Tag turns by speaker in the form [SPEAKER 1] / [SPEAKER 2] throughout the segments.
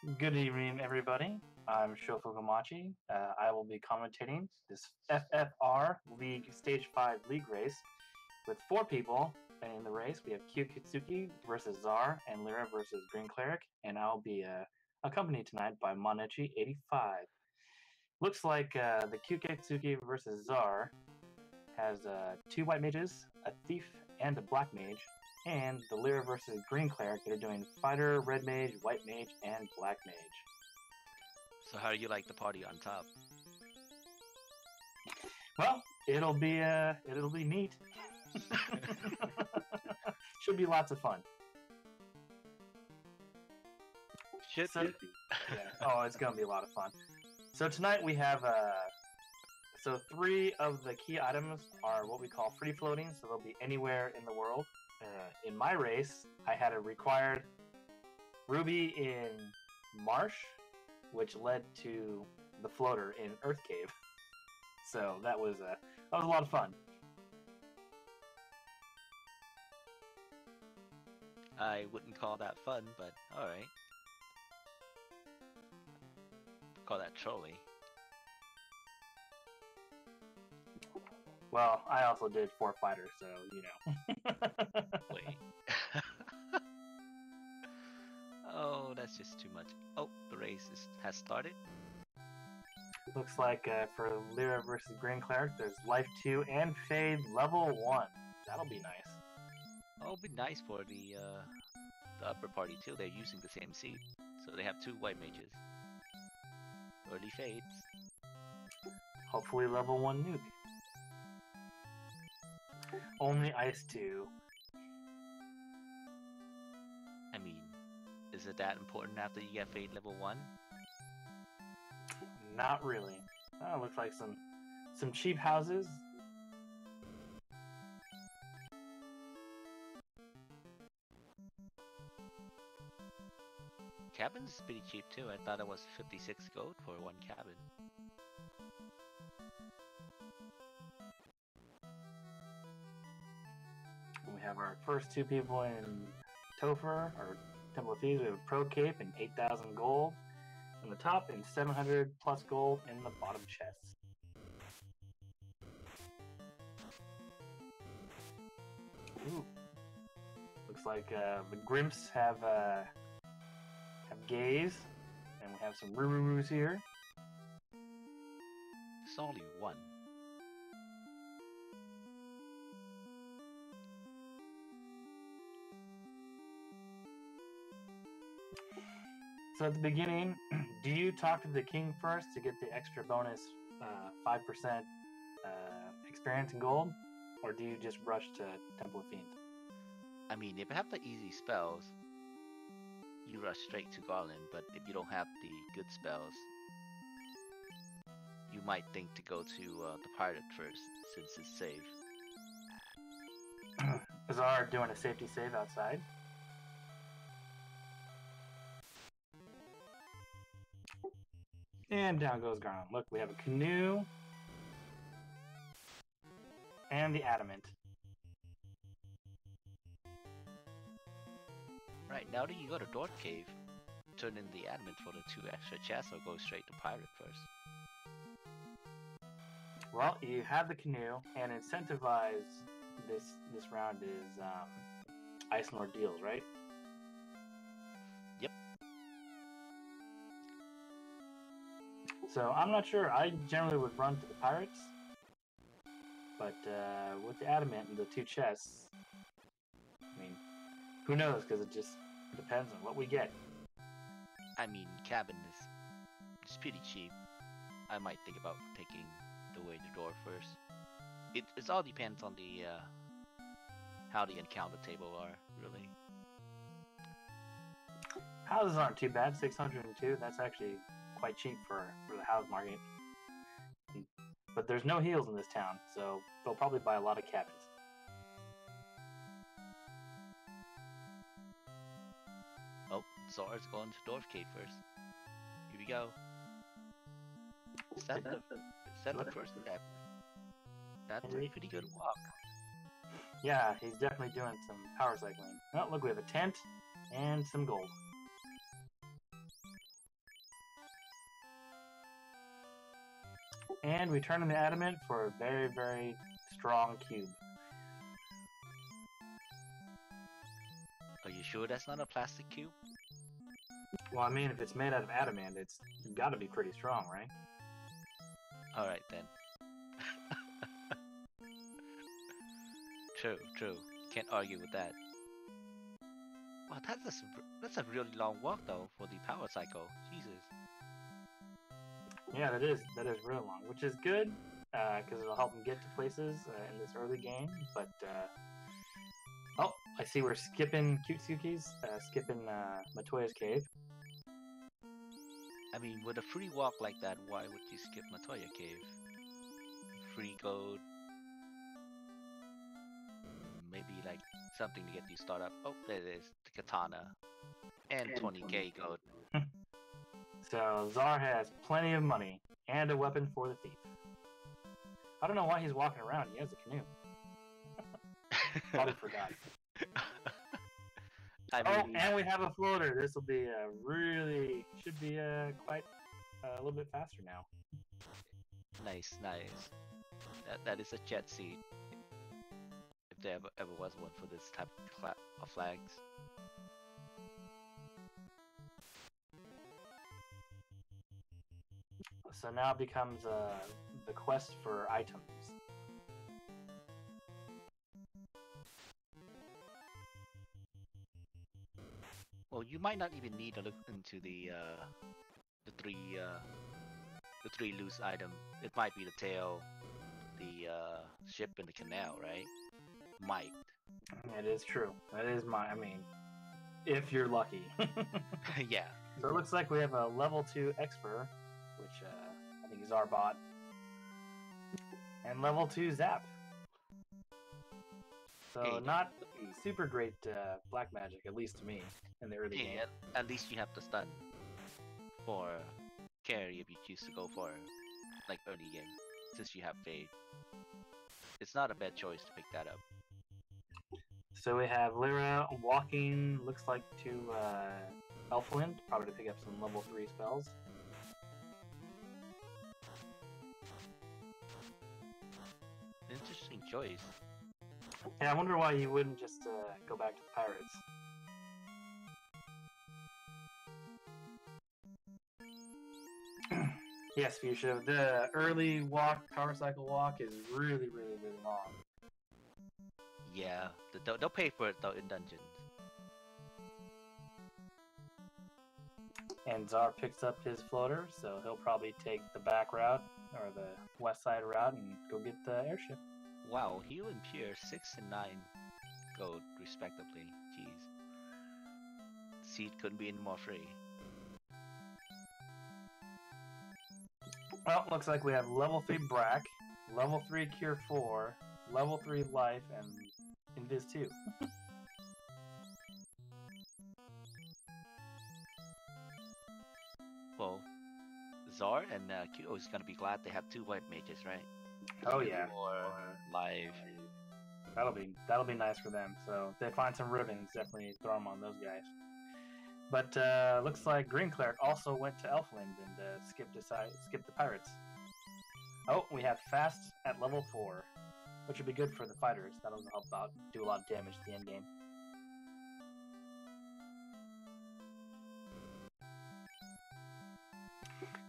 [SPEAKER 1] Good evening, everybody. I'm Shofugamachi. I will be commentating this FFR League Stage 5 League race with four people in the race. We have Kyuketsuki versus Czar and Lyra versus Green Cleric, and I'll be accompanied tonight by Monechi85. Looks like the Kyuketsuki versus Czar has two white mages, a thief, and a black mage, and the Lyra versus Green Cleric that are doing fighter, red mage, white mage, and black mage.
[SPEAKER 2] So how do you like the party on top?
[SPEAKER 1] Well, it'll be neat. Should be lots of fun.
[SPEAKER 2] Should
[SPEAKER 1] So, yeah. Oh, it's gonna be a lot of fun. So tonight we have so three of the key items are what we call free floating, so they'll be anywhere in the world. In my race, I had a required ruby in marsh, which led to the floater in Earth Cave. So that was a lot of fun.
[SPEAKER 2] I wouldn't call that fun, but alright. Call that trolling.
[SPEAKER 1] Well, I also did 4 fighters, so you know.
[SPEAKER 2] Wait. Oh, that's just too much. Oh, the race has started.
[SPEAKER 1] Looks like for Lyra versus Green Cleric, there's Life 2 and Fade level 1. That'll be nice.
[SPEAKER 2] Oh, it'll be nice for the upper party too. They're using the same seat, so they have two white mages. Early fades.
[SPEAKER 1] Hopefully level 1 nuke. Only Ice 2.
[SPEAKER 2] I mean, is it that important after you get fade level 1?
[SPEAKER 1] Not really. Oh, looks like some cheap houses.
[SPEAKER 2] Cabin's pretty cheap too. I thought it was 56 gold for one cabin.
[SPEAKER 1] We have our first two people in Topher, or Temple of Thieves. We have Pro Cape and 8,000 gold in the top and 700 plus gold in the bottom chests. Ooh. Looks like the Grimps have gaze, and we have some Rururoos here.
[SPEAKER 2] It's only one.
[SPEAKER 1] So at the beginning, do you talk to the king first to get the extra bonus 5% experience and gold? Or do you just rush to Temple of Fiends?
[SPEAKER 2] I mean, if you have the easy spells, you rush straight to Garland, but if you don't have the good spells, you might think to go to the pirate first, since it's safe.
[SPEAKER 1] Azar doing a safety save outside. And down goes Garland. Look, we have a canoe and the adamant.
[SPEAKER 2] Right, now that you go to Dwarf Cave, turn in the adamant for the 2 extra chests or go straight to pirate first.
[SPEAKER 1] Well, you have the canoe, and incentivize this round is Ice and Ordeals, right?
[SPEAKER 2] Yep.
[SPEAKER 1] So I'm not sure. I generally would run to the pirates, but with the adamant and the 2 chests, I mean, who knows? Because it just depends on what we get.
[SPEAKER 2] I mean, cabin is pretty cheap. I might think about taking the way to door first. It all depends on the how the encounter table are, really.
[SPEAKER 1] Houses aren't too bad. 602. That's actually quite cheap for the house market. But there's no heals in this town, so they'll probably buy a lot of cabins.
[SPEAKER 2] Oh, Zor's going to Dwarf Cave first. Here we go. Set the first step. That's a pretty good walk.
[SPEAKER 1] Yeah, he's definitely doing some power cycling. Oh, look, we have a tent and some gold. And we turn in the adamant for a very, very strong cube.
[SPEAKER 2] Are you sure that's not a plastic cube?
[SPEAKER 1] Well, I mean, if it's made out of adamant, it's got to be pretty strong, right?
[SPEAKER 2] Alright then. True, true. Can't argue with that. Wow, that's a really long walk though for the power cycle. Jesus.
[SPEAKER 1] Yeah, that is really long, which is good because it'll help them get to places in this early game. But oh, I see we're skipping Kyuketsuki's, skipping Matoya's cave.
[SPEAKER 2] I mean, with a free walk like that, why would you skip Matoya Cave? Free gold. Maybe like something to get you start up. Oh, there it is. The katana. And 20k gold.
[SPEAKER 1] So Zar has plenty of money and a weapon for the thief. I don't know why he's walking around. He has a canoe. Probably forgot. And we have a floater. This will be should be quite a little bit faster now.
[SPEAKER 2] Nice, nice. That is a jet seat. If there ever was one for this type of flags.
[SPEAKER 1] So now it becomes the quest for items.
[SPEAKER 2] Well, you might not even need to look into the three loose item. It might be the tail, the ship, and the canal, right? Might.
[SPEAKER 1] It is true. That is I mean, if you're lucky.
[SPEAKER 2] Yeah.
[SPEAKER 1] So it looks like we have a level 2 expert, which I think is our bot, and level 2 zap. So
[SPEAKER 2] hey,
[SPEAKER 1] not super great black magic, at least to me, in the early game.
[SPEAKER 2] At least you have to stun for carry if you choose to go for like early game, since you have fade. It's not a bad choice to pick that up.
[SPEAKER 1] So we have Lyra walking, looks like, to Elfland, probably to pick up some level 3 spells.
[SPEAKER 2] Interesting choice.
[SPEAKER 1] Yeah, I wonder why you wouldn't just go back to the pirates. Yes, Fuchsia, the early power cycle walk is really, really, really long.
[SPEAKER 2] Yeah, they'll pay for it though in dungeons.
[SPEAKER 1] And Zar picks up his floater, so he'll probably take the back route, or the west side route, and go get the airship.
[SPEAKER 2] Wow, heal and pure 6 and 9 gold respectively. Jeez. Seed couldn't be any more free.
[SPEAKER 1] Well, looks like we have level 3 Brack, level 3 Cure 4, level 3 Life, and Invis 2.
[SPEAKER 2] Well, Zar and Kyo is gonna be glad they have 2 white mages, right?
[SPEAKER 1] Oh yeah.
[SPEAKER 2] Or live.
[SPEAKER 1] That'll be nice for them. So if they find some ribbons, definitely throw them on those guys. But looks like Green Cleric also went to Elfland and skipped the pirates. Oh, we have fast at level 4, which would be good for the fighters. That'll help out, do a lot of damage to the end game.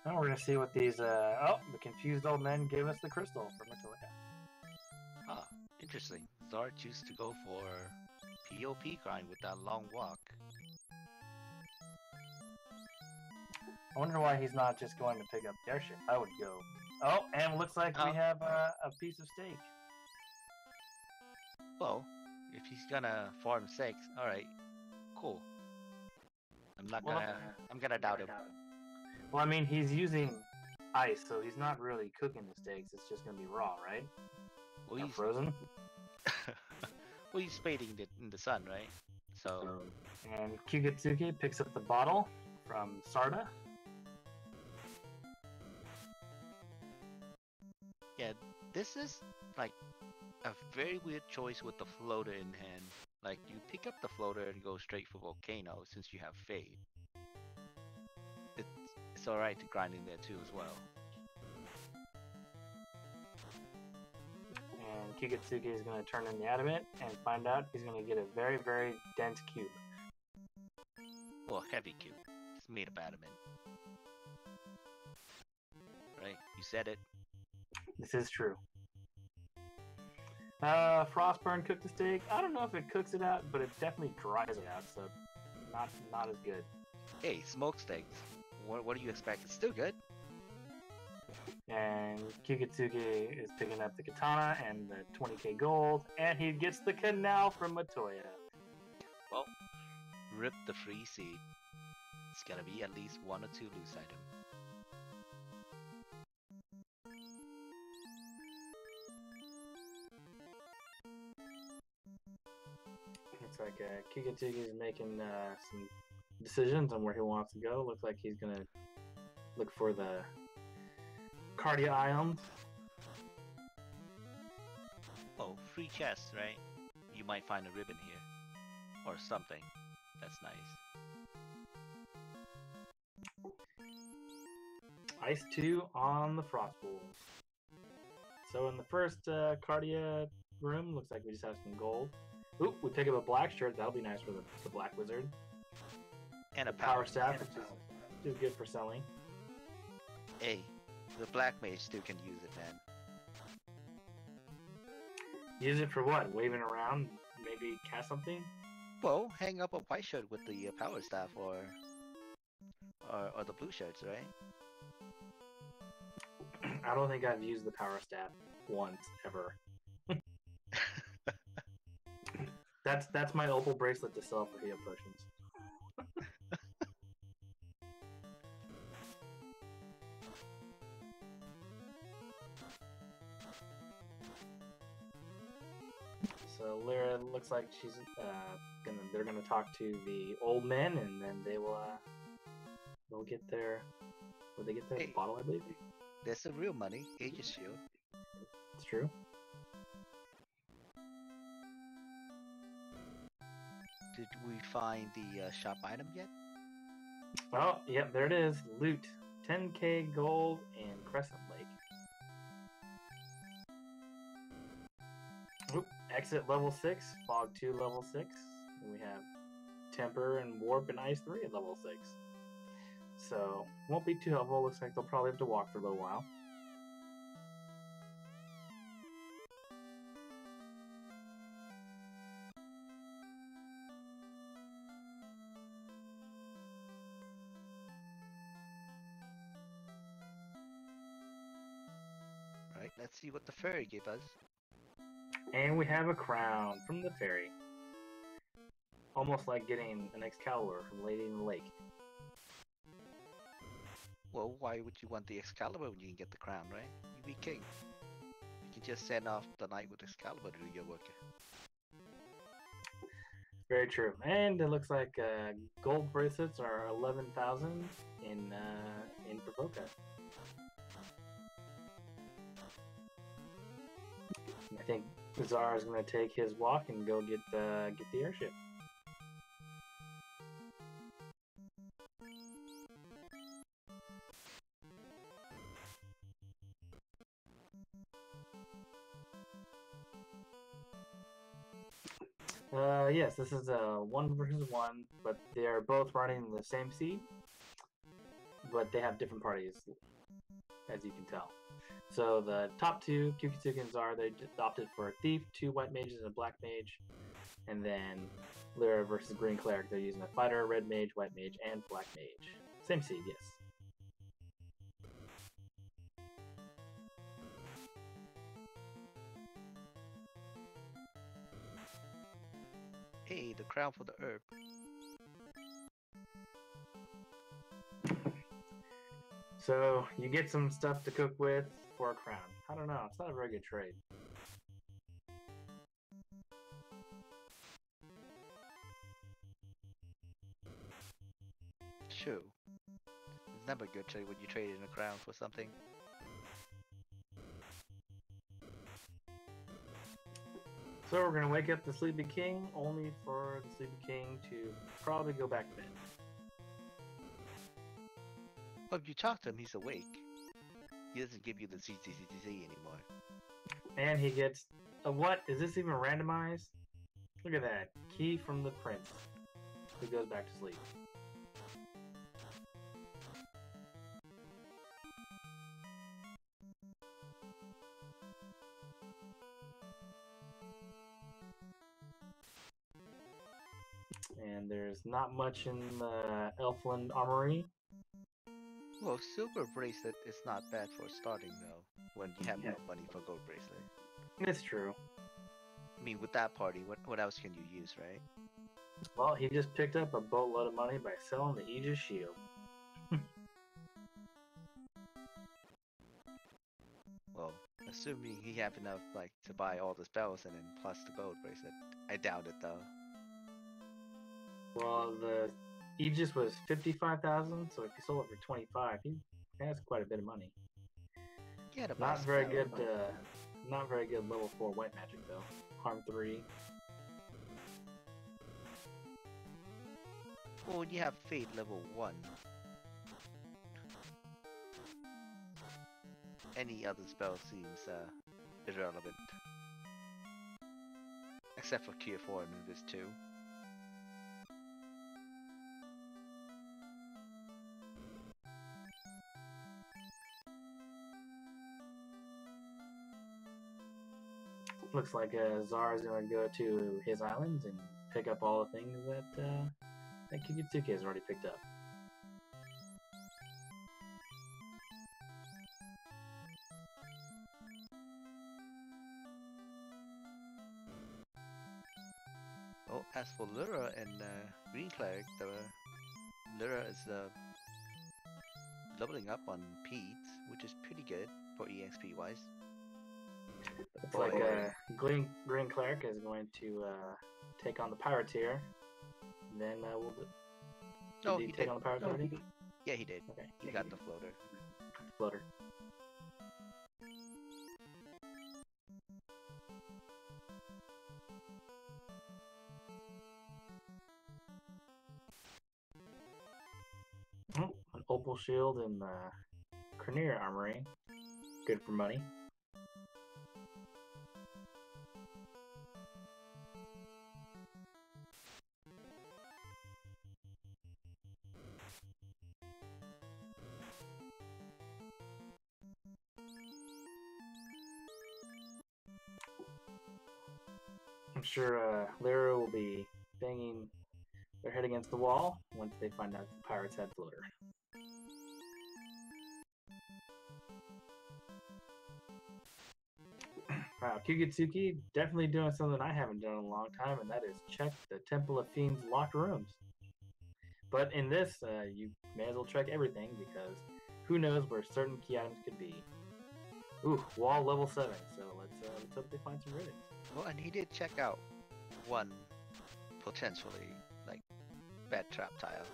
[SPEAKER 1] Now we're gonna see what these. Oh, the confused old men gave us the crystal for Matoya.
[SPEAKER 2] Ah, interesting. Zar chooses to go for POP grind with that long walk.
[SPEAKER 1] I wonder why he's not just going to pick up the airship. I would go. Oh, and it looks like we have a piece of steak.
[SPEAKER 2] Well, if he's gonna farm 6, alright, cool. I'm gonna doubt him.
[SPEAKER 1] Well, I mean, he's using ice, so he's not really cooking the steaks. It's just gonna be raw, right?
[SPEAKER 2] Well, he's
[SPEAKER 1] frozen.
[SPEAKER 2] Well, he's fading in the sun, right? So.
[SPEAKER 1] And Kyuketsuki picks up the bottle from Sarda.
[SPEAKER 2] Yeah, this is like a very weird choice with the floater in hand. Like, you pick up the floater and go straight for Volcano since you have Fade. It's alright to grind in there too as well.
[SPEAKER 1] Kyuketsuki is going to turn in the adamant and find out he's going to get a very, very dense cube.
[SPEAKER 2] Well, heavy cube. It's made of adamant. Right? You said it.
[SPEAKER 1] This is true. Frostburn cooked the steak. I don't know if it cooks it out, but it definitely dries it out, so not as good.
[SPEAKER 2] Hey, smoked steaks. What do you expect? It's still good.
[SPEAKER 1] And Kyuketsuki is picking up the katana and the 20k gold, and he gets the canal from Matoya.
[SPEAKER 2] Well, rip the free seed. It's gotta be at least 1 or 2 loose items.
[SPEAKER 1] Looks like Kyuketsuki is making some decisions on where he wants to go. Looks like he's gonna look for the Czardia Island.
[SPEAKER 2] Oh, free chest, right? You might find a ribbon here. Or something. That's nice.
[SPEAKER 1] Ice 2 on the Frost Bowl. So in the first Czardia room, looks like we just have some gold. Ooh, we pick up a black shirt. That'll be nice for the Black Wizard.
[SPEAKER 2] And a
[SPEAKER 1] power staff, which is good for selling.
[SPEAKER 2] Hey, the black mage still can use it, man.
[SPEAKER 1] Use it for what? Waving around? Maybe cast something?
[SPEAKER 2] Well, hang up a white shirt with the power staff or the blue shirts, right?
[SPEAKER 1] I don't think I've used the power staff once ever. That's my opal bracelet to sell for heal potions. So Lyra looks like she's they're gonna talk to the old men, and then they'll get their
[SPEAKER 2] Hey.
[SPEAKER 1] bottle, I believe.
[SPEAKER 2] There's some real money. Aegis shield.
[SPEAKER 1] It's true.
[SPEAKER 2] Did we find the shop item yet?
[SPEAKER 1] Oh, yep, there it is. Loot. 10k gold and Crescent Lake. Oop, exit level 6, fog 2 level 6. And we have temper and warp and ice 3 at level 6. So, won't be too helpful. Looks like they'll probably have to walk for a little while.
[SPEAKER 2] Right, let's see what the fairy gave us.
[SPEAKER 1] And we have a crown from the fairy. Almost like getting an Excalibur from Lady in the Lake.
[SPEAKER 2] Well, why would you want the Excalibur when you can get the crown, right? You be king. You can just send off the knight with Excalibur to do your work.
[SPEAKER 1] Very true. And it looks like gold bracelets are 11,000 in Provoca. I think Zara is going to take his walk and go get the airship. Yes, this is a 1 versus 1, but they are both running the same seed, but they have different parties, as you can tell. So the top two, Kyuketsuki and Zara, they opted for a thief, 2 white mages, and a black mage, and then Lyra versus Green Cleric, they're using a fighter, red mage, white mage, and black mage. Same seed, yes.
[SPEAKER 2] Hey, the crown for the herb.
[SPEAKER 1] So you get some stuff to cook with for a crown. I don't know, it's not a very good trade.
[SPEAKER 2] True. It's never a good trade when you trade in a crown for something.
[SPEAKER 1] So we're gonna wake up the Sleepy King, only for the Sleepy King to probably go back to bed.
[SPEAKER 2] Well, if you talk to him, he's awake. He doesn't give you the ZZZZ anymore.
[SPEAKER 1] And he gets What? Is this even randomized? Look at that. Key from the prince. Who goes back to sleep. And there's not much in the Elfland Armory.
[SPEAKER 2] Well, silver bracelet is not bad for starting though, when you have no money for gold bracelet.
[SPEAKER 1] It's true.
[SPEAKER 2] I mean, with that party, what else can you use, right?
[SPEAKER 1] Well, he just picked up a boatload of money by selling the Aegis shield.
[SPEAKER 2] Well, assuming he have enough like to buy all the spells and then plus the gold bracelet. I doubt it though.
[SPEAKER 1] Well, the Aegis was 55,000, so if he sold it for 25, he has quite a bit of money.
[SPEAKER 2] Yeah, to buy
[SPEAKER 1] Not very
[SPEAKER 2] spell,
[SPEAKER 1] good. Not very good level 4 white magic though. Harm 3.
[SPEAKER 2] Well, you have Fate level 1. Any other spell seems irrelevant. Except for Tier 4 and Invis 2.
[SPEAKER 1] Looks like Zara is going to go to his islands and pick up all the things that Kyuketsuki has already picked up.
[SPEAKER 2] Oh, as for Lyra and Green Cleric, Lyra is leveling up on Peds, which is pretty good for EXP wise.
[SPEAKER 1] It's like Green Cleric is going to take on the Pirates here. Then we'll do.
[SPEAKER 2] No,
[SPEAKER 1] Did he take on the Pirates already?
[SPEAKER 2] Yeah, he did.
[SPEAKER 1] Okay.
[SPEAKER 2] He got the floater.
[SPEAKER 1] Floater. Oh, an opal shield and the Corneer armory. Good for money. I'm sure Lyra will be banging their head against the wall once they find out the pirates had floater. Wow, Kyuketsuki definitely doing something I haven't done in a long time, and that is check the Temple of Fiends locked rooms. But in this, you may as well check everything because who knows where certain key items could be. Ooh, wall level 7, so let's hope they find some riddance.
[SPEAKER 2] Well, and he did check out one potentially like bad trap tile.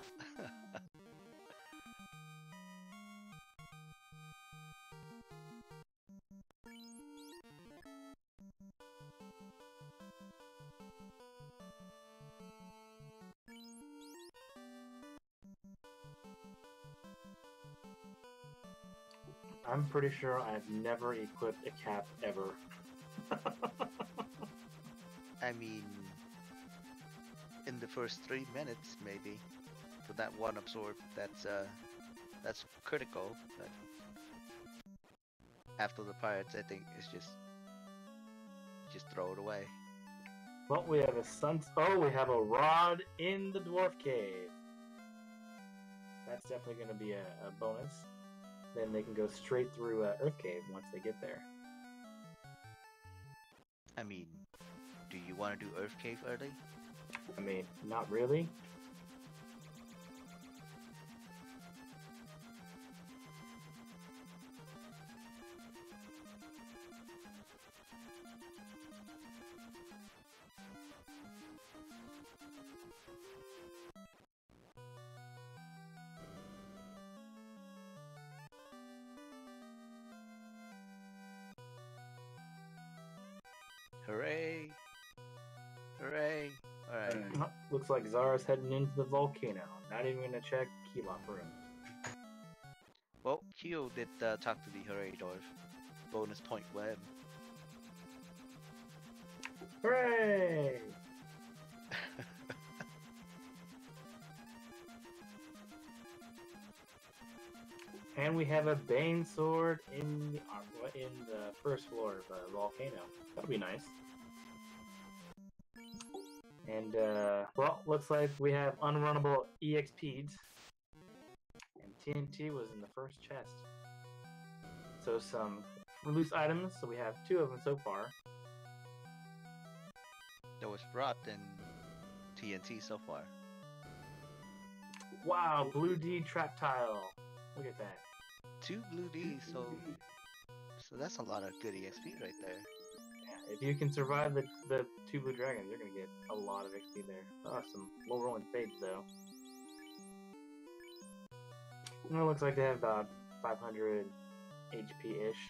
[SPEAKER 1] I'm pretty sure I've never equipped a cap ever.
[SPEAKER 2] I mean, in the first 3 minutes, maybe, for that one absorb, that's critical. But after the pirates, I think it's just throw it away.
[SPEAKER 1] Well, we have we have a rod in the dwarf cave. That's definitely going to be a bonus. Then they can go straight through Earth Cave once they get there.
[SPEAKER 2] I mean, do you want to do Earth Cave early?
[SPEAKER 1] I mean, not really.
[SPEAKER 2] Hooray! Hooray! Alright.
[SPEAKER 1] Looks like Zara's heading into the volcano. Not even gonna check key lock room.
[SPEAKER 2] Well, Kyo did talk to the Hooray Dwarf. Bonus point web.
[SPEAKER 1] Hooray! And we have a Bane sword in the first floor of the volcano. That'll be nice. And well, looks like we have unrunnable EXPs. And TNT was in the first chest. So some loose items. So we have 2 of them so far.
[SPEAKER 2] That was brought in TNT so far.
[SPEAKER 1] Wow, blue D trap tile. Look at that.
[SPEAKER 2] 2 blue Ds, so that's a lot of good EXP right there.
[SPEAKER 1] Yeah, if you can survive the 2 blue dragons, you're gonna get a lot of XP there. Oh, some low rolling fades though. And it looks like they have about 500 HP ish.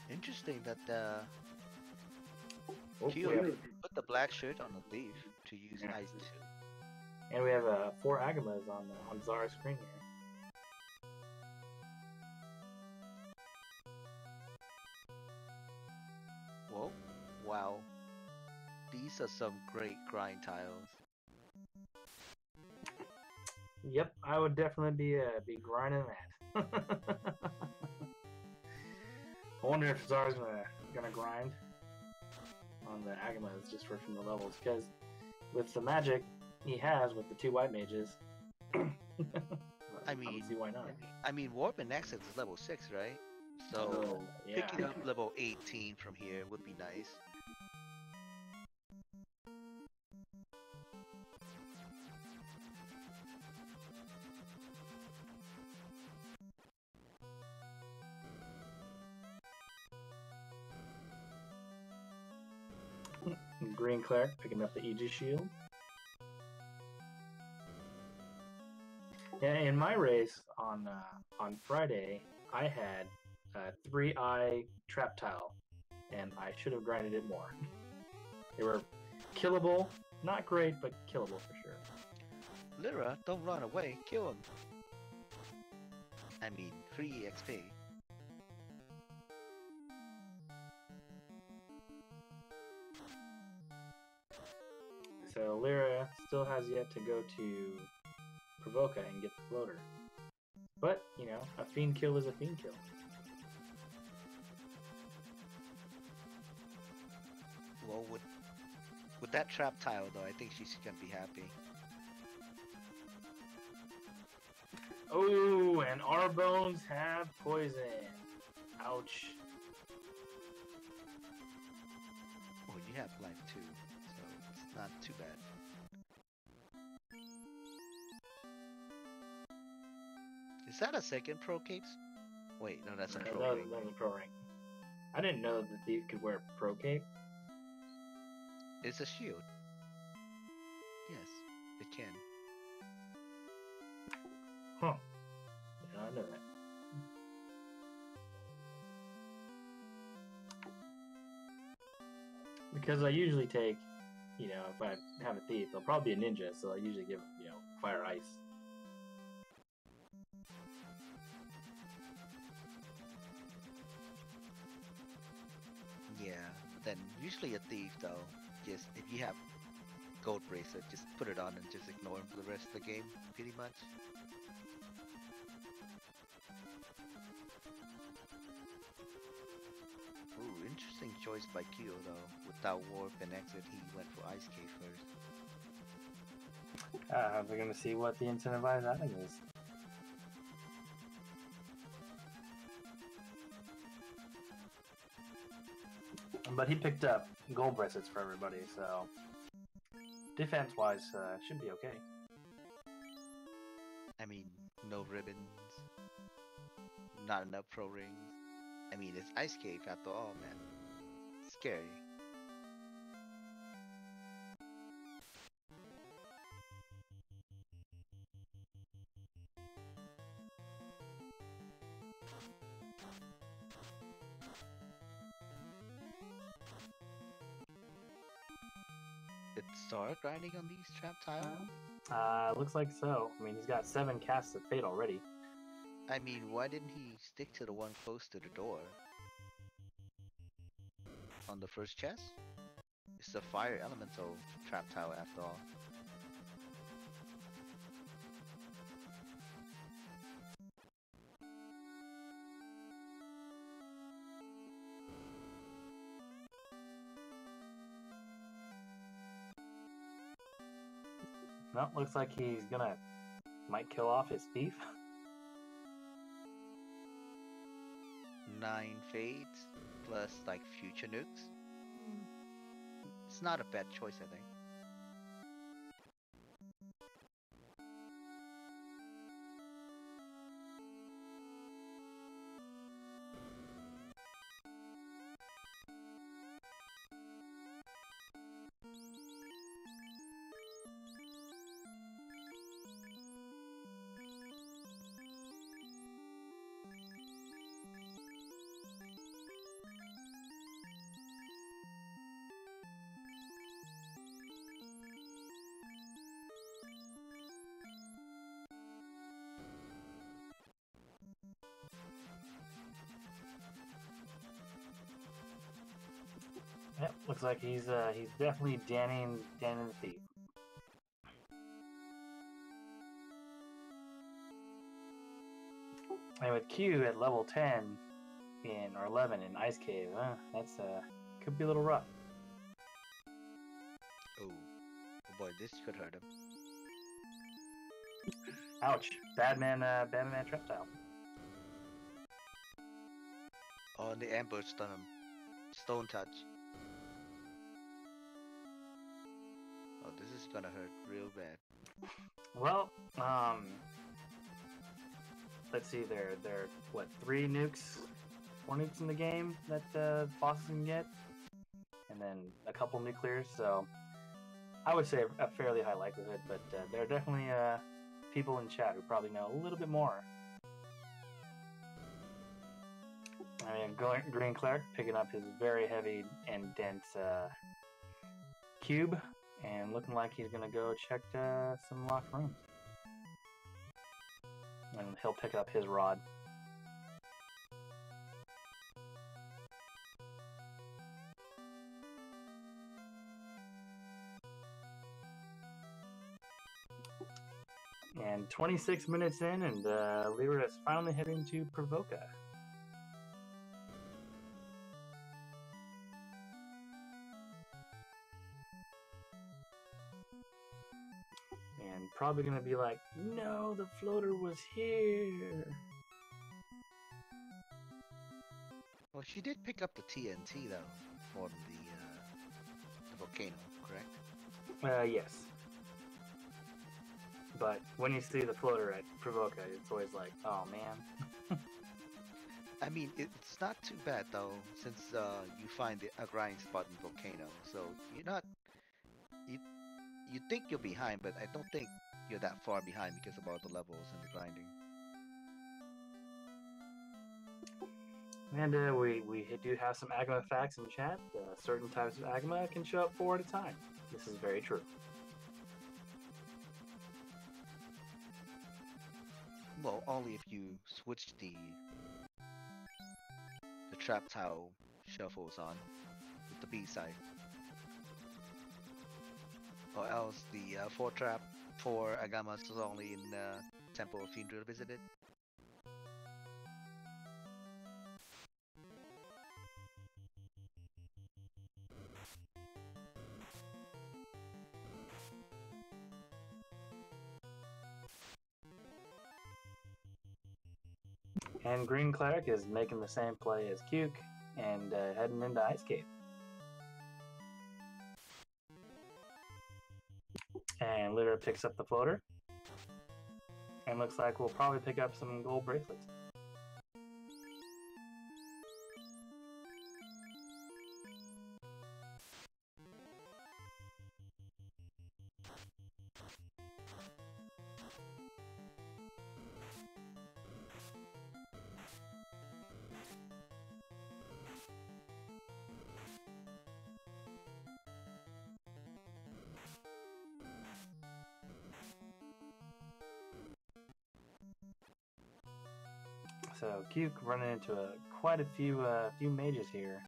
[SPEAKER 2] Interesting that
[SPEAKER 1] Oh,
[SPEAKER 2] Q
[SPEAKER 1] we have-
[SPEAKER 2] put the black shirt on the leaf to use
[SPEAKER 1] Yeah.
[SPEAKER 2] ice too.
[SPEAKER 1] and we have 4 Agamas on Zara's screen here.
[SPEAKER 2] Whoa, wow. These are some great grind tiles.
[SPEAKER 1] Yep, I would definitely be grinding that. I wonder if Zara's gonna grind on the Agamas just for from the levels, because with the magic he has with the 2 white mages,
[SPEAKER 2] I
[SPEAKER 1] would
[SPEAKER 2] mean,
[SPEAKER 1] see why not.
[SPEAKER 2] Warp and Exit is level 6, right? So
[SPEAKER 1] Oh, yeah.
[SPEAKER 2] picking up level 18 from here would be nice.
[SPEAKER 1] Green Cleric picking up the Aegis Shield. Yeah, in my race on Friday, I had 3-eye trap tile, and I should have grinded it more. They were killable, not great, but killable for sure.
[SPEAKER 2] Lyra, don't run away, kill him. I mean, free XP.
[SPEAKER 1] So Lyra still has yet to go to Provoca and get the floater. But, you know, a fiend kill is a fiend kill.
[SPEAKER 2] Well, with that trap tile though, I think she's gonna be happy.
[SPEAKER 1] Oh, and our bones have poison. Ouch.
[SPEAKER 2] Oh, you have life too, so it's not too bad. Is that a second pro capes? Wait, no, that's a pro
[SPEAKER 1] That
[SPEAKER 2] ring.
[SPEAKER 1] was a pro ring. I didn't know that these could wear pro cape.
[SPEAKER 2] It's a shield. Yes, it can.
[SPEAKER 1] Huh. Yeah, I know that. Because I usually take, you know, if I have a thief, they'll probably be a ninja, so I usually give, you know, fire ice.
[SPEAKER 2] Yeah, then usually a thief though, just if you have gold bracelet, just put it on and just ignore him for the rest of the game, pretty much. Ooh, interesting choice by Kyo though. Without warp and exit, he went for Ice Cave first.
[SPEAKER 1] We're gonna see what the incentivized item is. But he picked up gold bracelets for everybody, so defense-wise, should be okay.
[SPEAKER 2] I mean, no ribbons, not enough pro rings. I mean, it's Ice Cave after all, man. Scary. It's Zara grinding on these trap tiles?
[SPEAKER 1] Looks like so. I mean, he's got 7 casts of Fate already.
[SPEAKER 2] I mean, why didn't he stick to the one close to the door? on the first chest. It's the fire elemental trap tower after all.
[SPEAKER 1] No, looks like he's might kill off his thief.
[SPEAKER 2] 9 fades plus like future nukes. It's not a bad choice, I think.
[SPEAKER 1] Yep, looks like he's definitely Danning the thief. And with Q at level 10 or 11 in Ice Cave, that's could be a little rough.
[SPEAKER 2] Oh boy, this could hurt him.
[SPEAKER 1] Ouch! Badman trap tile.
[SPEAKER 2] Oh, and the ambush stun him. Stone touch. Oh, this is gonna hurt real bad.
[SPEAKER 1] Well, let's see. There are what 4 nukes in the game that bosses can get, and then a couple nuclears. So I would say a fairly high likelihood, but there are definitely people in chat who probably know a little bit more. I mean, Green Cleric picking up his very heavy and dense cube, and looking like he's gonna go check some locked rooms. And he'll pick up his rod. And 26 minutes in, and Lyra is finally heading to Provoca. And probably gonna be like, no, the floater was here.
[SPEAKER 2] Well, she did pick up the TNT though, for the volcano, correct?
[SPEAKER 1] Yes. But when you see the floater at Provoca, it's always like, oh man.
[SPEAKER 2] I mean, it's not too bad though, since you find a grinding spot in volcano. So you're not, you think you're behind, but I don't think you're that far behind because of all the levels and the grinding.
[SPEAKER 1] And we do have some Agma facts in chat. Certain types of Agma can show up 4 at a time. This is very true.
[SPEAKER 2] Well, only if you switch the trap tile shuffles on with the B side. Or else the 4 Agamas is only in Temple of Fiendra visited.
[SPEAKER 1] And Green Cleric is making the same play as Kyuk and heading into Ice Cave. And Lyra picks up the floater. And looks like we'll probably pick up some gold bracelets. So Kyuk running into quite a few mages here.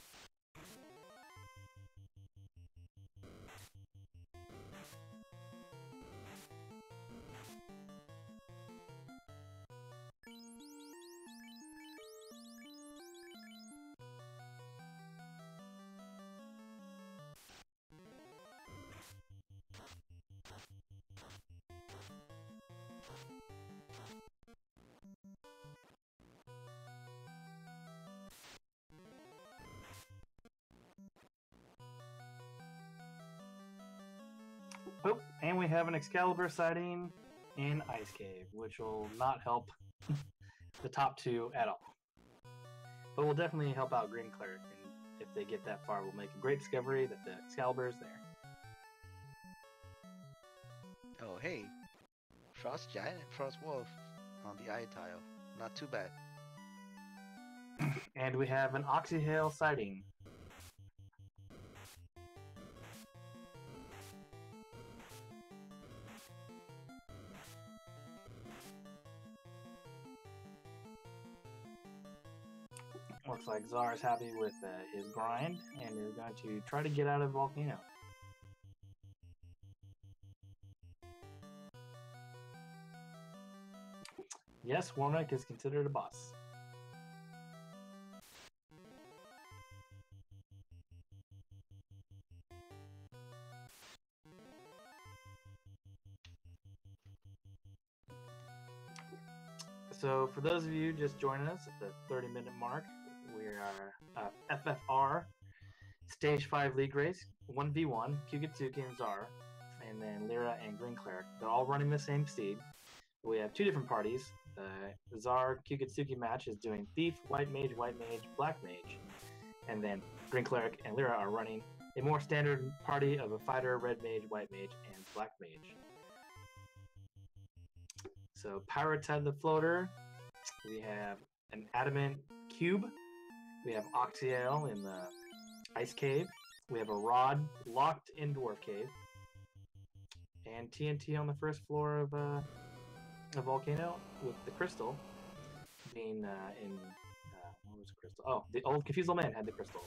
[SPEAKER 1] we have an Excalibur sighting in Ice Cave, which will not help the top two at all. But will definitely help out Green Cleric, and if they get that far, we'll make a great discovery that the Excalibur is there.
[SPEAKER 2] Oh, hey. Frost Giant and Frost Wolf on the eye tile. Not too bad.
[SPEAKER 1] And we have an Oxyhail sighting. Looks like Czar is happy with his grind and is going to try to get out of Volcano. Yes, Warmneck is considered a boss. So for those of you just joining us at the 30-minute mark, we are FFR Stage 5 League Race, 1v1, Kyuketsuki and Czar, and then Lyra and Green Cleric. They're all running the same seed. We have two different parties. The Czar Kyuketsuki match is doing Thief, White Mage, Black Mage. And then Green Cleric and Lyra are running a more standard party of a Fighter, Red Mage, White Mage, and Black Mage. So Pirates have the floater. We have an Adamant Cube. We have Oxyale in the Ice Cave. We have a Rod locked in Dwarf Cave. And TNT on the first floor of a Volcano with the crystal being in what was the crystal? Oh, the old Confused Old Man had the crystal.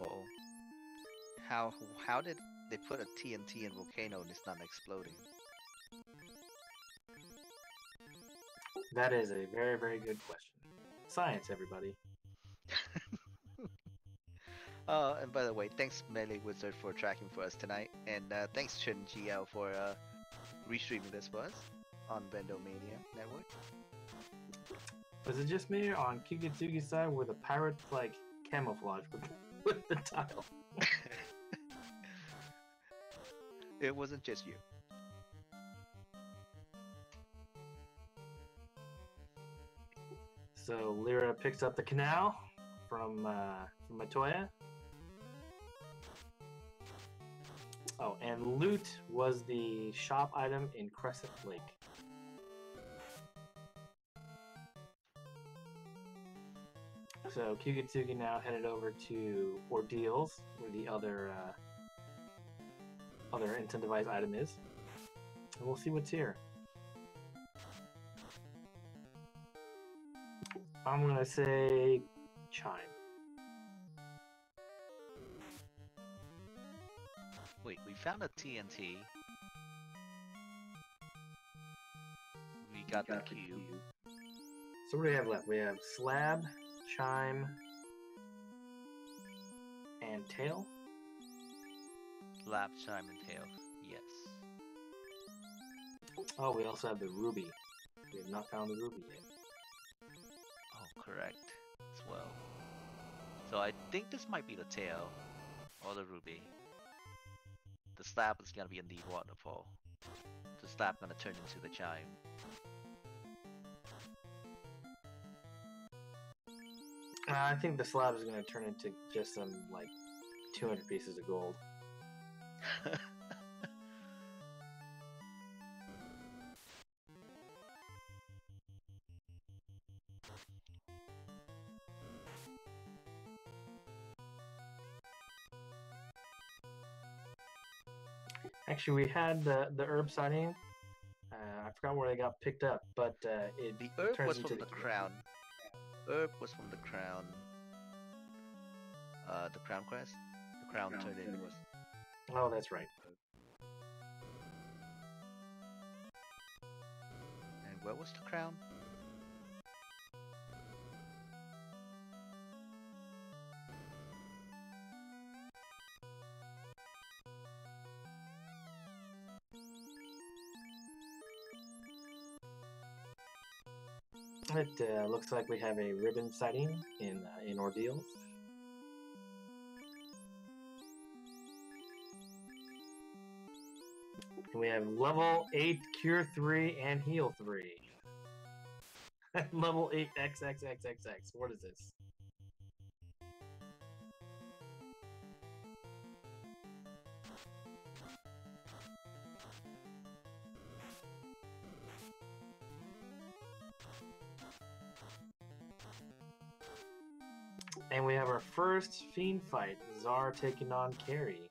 [SPEAKER 2] Uh-oh. How did they put a TNT in Volcano and it's not exploding?
[SPEAKER 1] That is a very, very good question. Science, everybody.
[SPEAKER 2] And by the way, thanks Melee Wizard for tracking for us tonight, and thanks Chen GL for restreaming this for us on Randomizer Network.
[SPEAKER 1] Was it just me on Kyuketsuki's side where the pirates like camouflage with the tile?
[SPEAKER 2] It wasn't just you.
[SPEAKER 1] So Lyra picks up the canal from Matoya. Oh, and loot was the shop item in Crescent Lake. So Kyuketsuki now headed over to Ordeals, where the other incentivized item is. And we'll see what's here. I'm gonna say Chime.
[SPEAKER 2] Wait, we found a TNT. We got the cube.
[SPEAKER 1] So what do we have left? We have Slab, Chime, and Tail.
[SPEAKER 2] Slab, Chime, and Tail. Yes.
[SPEAKER 1] Oh, we also have the Ruby. We have not found the Ruby yet.
[SPEAKER 2] Oh, correct. As well. So I think this might be the Tail. Or the Ruby. The Slab is gonna be in the waterfall. The Slab gonna turn into the Chime.
[SPEAKER 1] I think the Slab is going to turn into just some, like, 200 pieces of gold. Actually, we had the herb sighting. I forgot where they got picked up, but
[SPEAKER 2] the herb
[SPEAKER 1] turns
[SPEAKER 2] was
[SPEAKER 1] into
[SPEAKER 2] from the crown. Herb was from the crown. The crown crest. The crown turned into was.
[SPEAKER 1] Oh, that's right.
[SPEAKER 2] And where was the crown?
[SPEAKER 1] It looks like we have a ribbon sighting in Ordeals. And we have level 8 Cure 3 and Heal 3. Level 8 XXXXX. What is this? And we have our first Fiend fight. Czar taking on Carrie.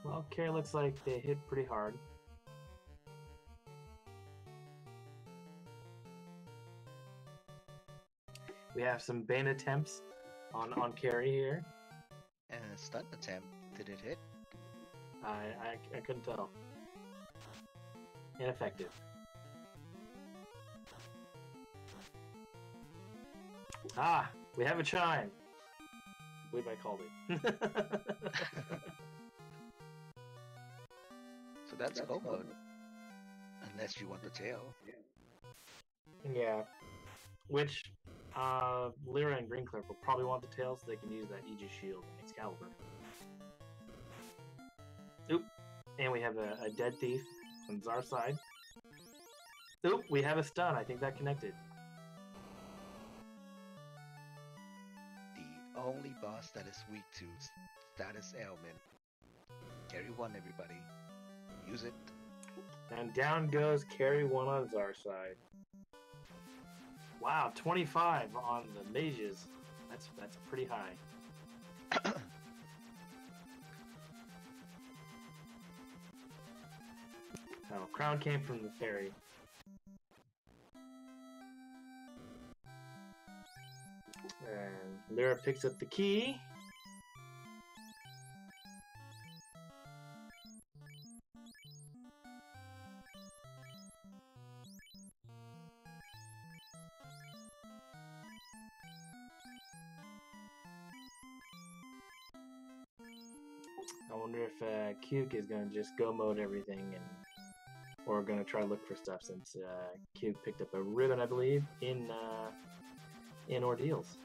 [SPEAKER 1] Well, Carrie looks like they hit pretty hard. We have some Bane attempts on Carrie here.
[SPEAKER 2] And a stun attempt. Did it hit?
[SPEAKER 1] I couldn't tell. Ineffective. Ah, we have a chime. I believe I called it.
[SPEAKER 2] So that's go mode. Unless you want the tail.
[SPEAKER 1] Yeah. Which, Lyra and Green Clerk will probably want the tail so they can use that Aegis Shield and Excalibur. Oop. And we have a Dead Thief on Czar's side. Oop, we have a stun. I think that connected.
[SPEAKER 2] The only boss that is weak to status ailment. Carry 1, everybody. Use it.
[SPEAKER 1] And down goes Carry 1 on Czar's side. Wow, 25 on the mages. That's pretty high. Oh, crown came from the fairy. And Lyra picks up the key. I wonder if Kyuk is going to just go mode everything, and or going to try to look for stuff since Kyuk picked up a ribbon, I believe, in Ordeals.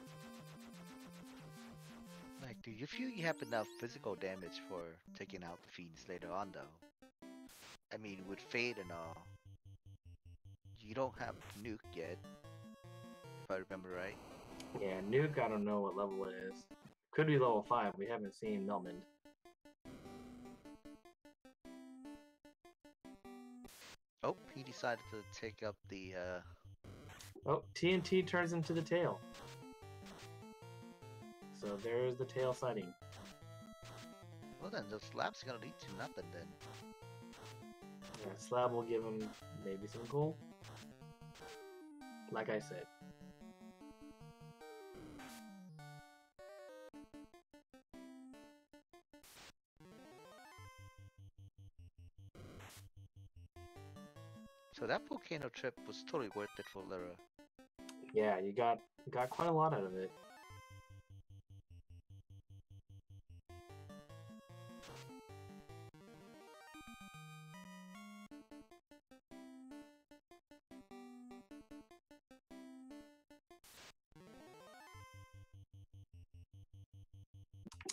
[SPEAKER 2] Like, do you feel you have enough physical damage for taking out the fiends later on, though? I mean, with Fate and all, you don't have Nuke yet, if I remember right.
[SPEAKER 1] Yeah, Nuke, I don't know what level it is. Could be level 5. We haven't seen Melmond.
[SPEAKER 2] Oh, he decided to take up the,
[SPEAKER 1] Oh, TNT turns into the tail. So there's the tail sighting.
[SPEAKER 2] Well then, the slab's gonna lead to nothing then.
[SPEAKER 1] Yeah, slab will give him maybe some gold. Like I said.
[SPEAKER 2] So that volcano trip was totally worth it for Lyra.
[SPEAKER 1] Yeah, you got quite a lot out of it.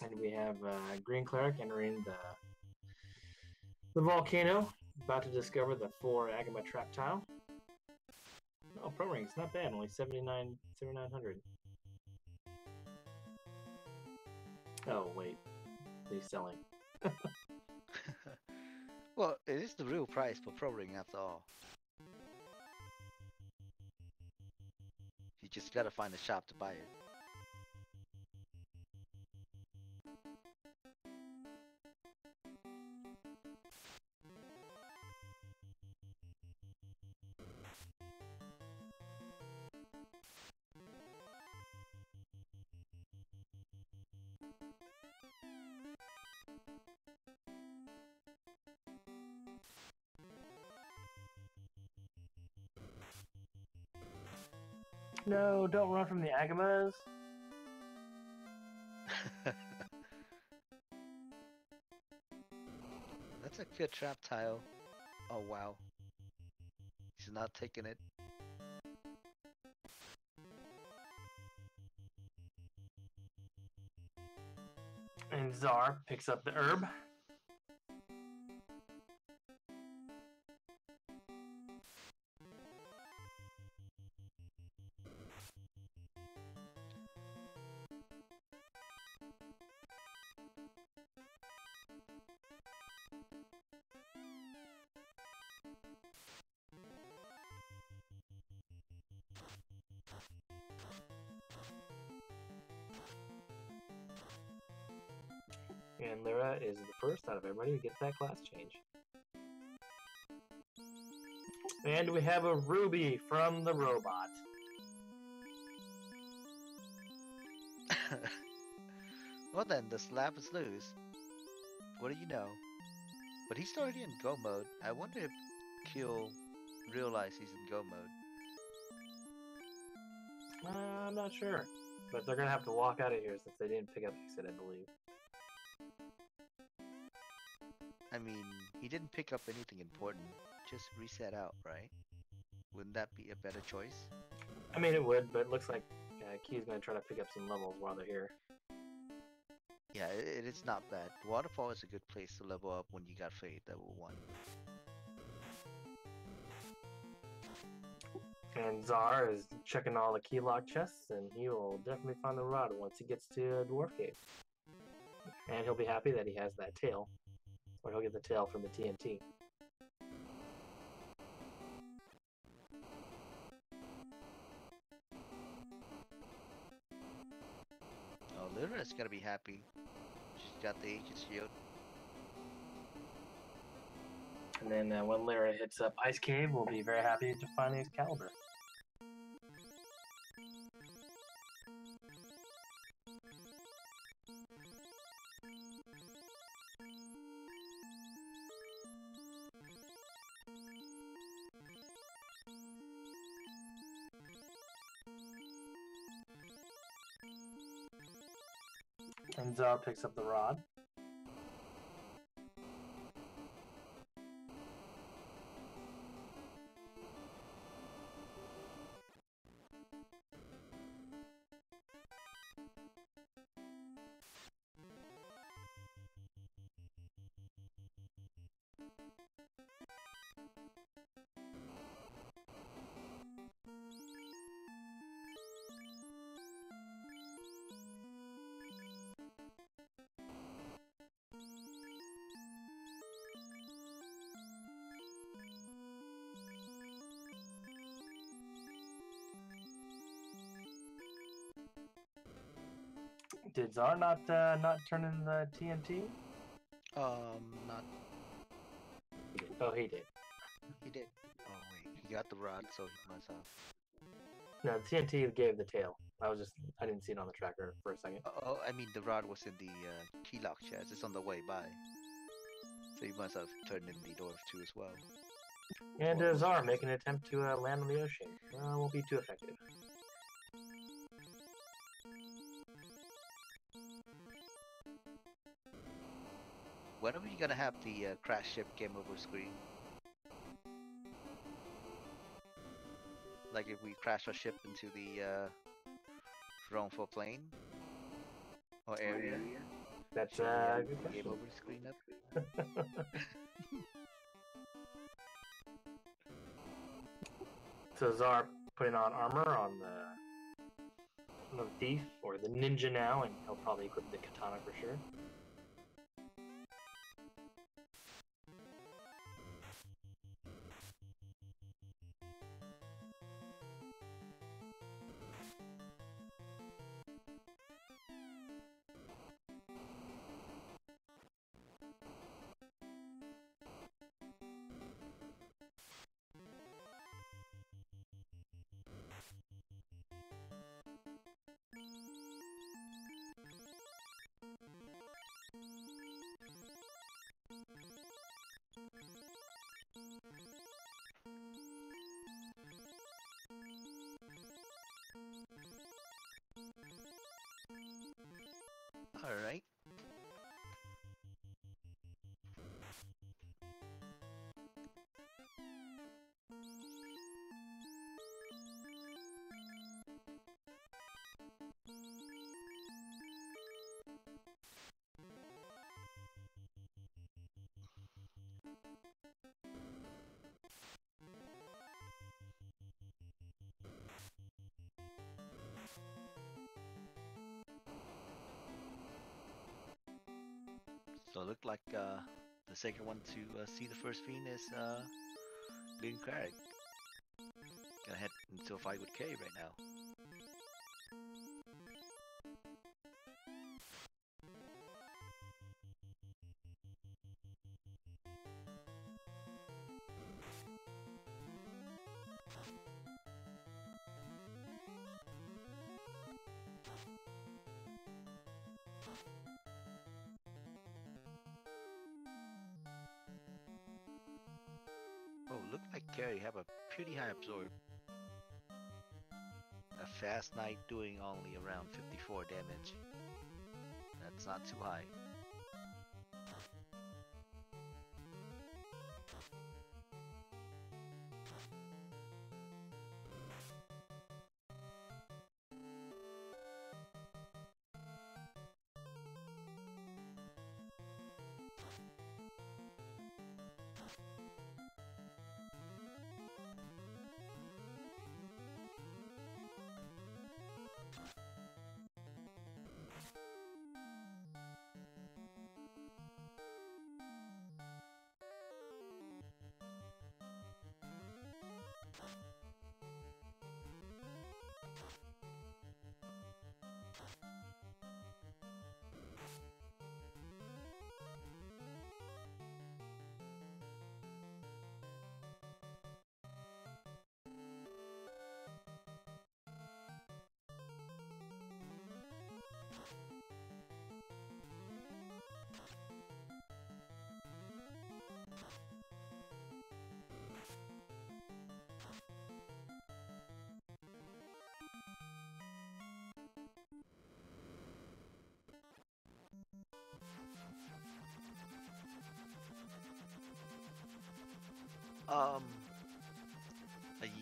[SPEAKER 1] And we have Green Cleric entering the volcano, about to discover the 4 Agama Trap Tile. Oh, Pro Ring's not bad, only 7,900. Oh, wait. He's selling.
[SPEAKER 2] Well, it is the real price for Pro Ring after all. You just gotta find a shop to buy it.
[SPEAKER 1] No, don't run from the Agamas.
[SPEAKER 2] That's a good trap tile. Oh wow. He's not taking it.
[SPEAKER 1] Czar picks up the herb. And Lyra is the first out of everybody to get that class change. And we have a Ruby from the robot.
[SPEAKER 2] Well then, the slap is loose. What do you know? But he's already in go mode. I wonder if he'll realize he's in go mode.
[SPEAKER 1] I'm not sure. But they're going to have to walk out of here since they didn't pick up exit, I believe.
[SPEAKER 2] I mean, he didn't pick up anything important. Just reset out, right? Wouldn't that be a better choice?
[SPEAKER 1] I mean, it would, but it looks like Key's going to try to pick up some levels while they're here.
[SPEAKER 2] Yeah, it is not bad. Waterfall is a good place to level up when you got Fate level 1.
[SPEAKER 1] And Czar is checking all the key lock chests, and he will definitely find the rod once he gets to Dwarf Cave. And he'll be happy that he has that tail. Or he'll get the tail from the TNT.
[SPEAKER 2] Oh, Lyra's gotta be happy. She's got the Aegis shield.
[SPEAKER 1] And then when Lyra hits up Ice Cave, we'll be very happy to find the Excalibur. And Czar picks up the rod. Did Czar not turn in the TNT?
[SPEAKER 2] Not.
[SPEAKER 1] He did. Oh, he did.
[SPEAKER 2] He did. Oh wait, he got the rod, so he must have.
[SPEAKER 1] No, the TNT gave the tail. I didn't see it on the tracker for a second.
[SPEAKER 2] Oh, I mean the rod was in the key lock chest. It's on the way by. So he must have turned in the door too as well.
[SPEAKER 1] And Czar making an attempt to land on the ocean. Won't be too effective.
[SPEAKER 2] When are we gonna have the crash ship game over screen? Like if we crash our ship into the wrongful plane or area?
[SPEAKER 1] That's a good
[SPEAKER 2] game
[SPEAKER 1] question.
[SPEAKER 2] over screen up.
[SPEAKER 1] So Czar putting on armor on the thief or the ninja now, and he'll probably equip the katana for sure.
[SPEAKER 2] Alright. So it looked like the second one to see the first fiend is Lean Craig. Gonna head into a fight with Kay right now. Oh, look like Carrie have a pretty high absorb. A fast knight doing only around 54 damage. That's not too high. Um,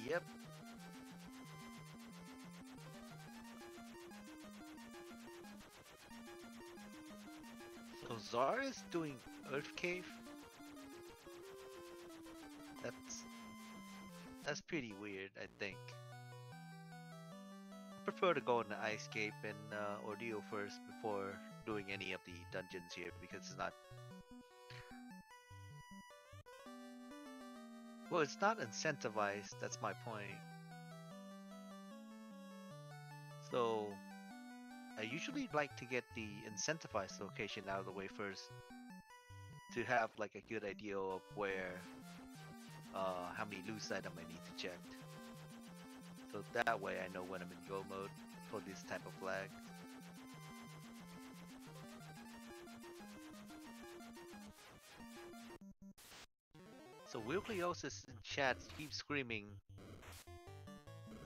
[SPEAKER 2] yep. So Zara is doing Earth Cave. That's pretty weird, I think. I prefer to go in the Ice Cave and Ordeal first before doing any of the dungeons here because it's not. Well, it's not incentivized, that's my point. So, I usually like to get the incentivized location out of the way first to have like a good idea of where, how many loose items I need to check. So that way I know when I'm in go mode for this type of flag. So Wilkliosis in chat keeps screaming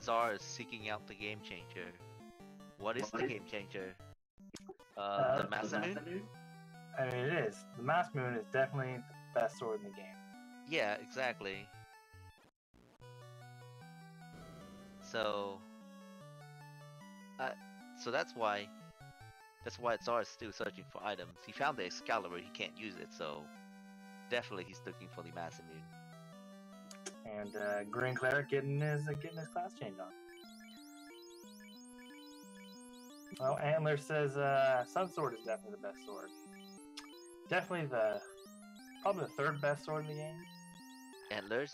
[SPEAKER 2] Zara is seeking out the game changer. What is the game changer? The Masamune?
[SPEAKER 1] I mean, it is. The Masamune is definitely the best sword in the game.
[SPEAKER 2] Yeah, exactly. So, so that's why Zara is still searching for items. He found the Excalibur, he can't use it, so definitely he's looking for the Masamune.
[SPEAKER 1] And Green Cleric getting his class change on. Well, Antler says Sun Sword is definitely the best sword. Definitely probably the third best sword in the game.
[SPEAKER 2] Antlers,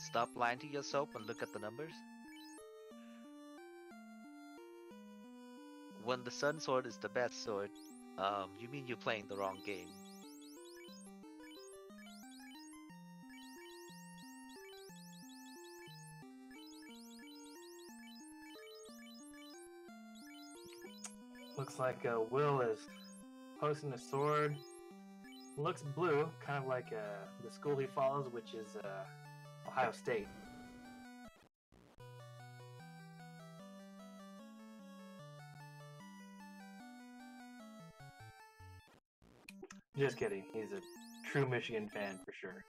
[SPEAKER 2] stop lying to yourself and look at the numbers. When the Sun Sword is the best sword, you mean you're playing the wrong game.
[SPEAKER 1] Looks like Will is posting a sword. Looks blue, kind of like the school he follows, which is Ohio State. Just kidding. He's a true Michigan fan for sure.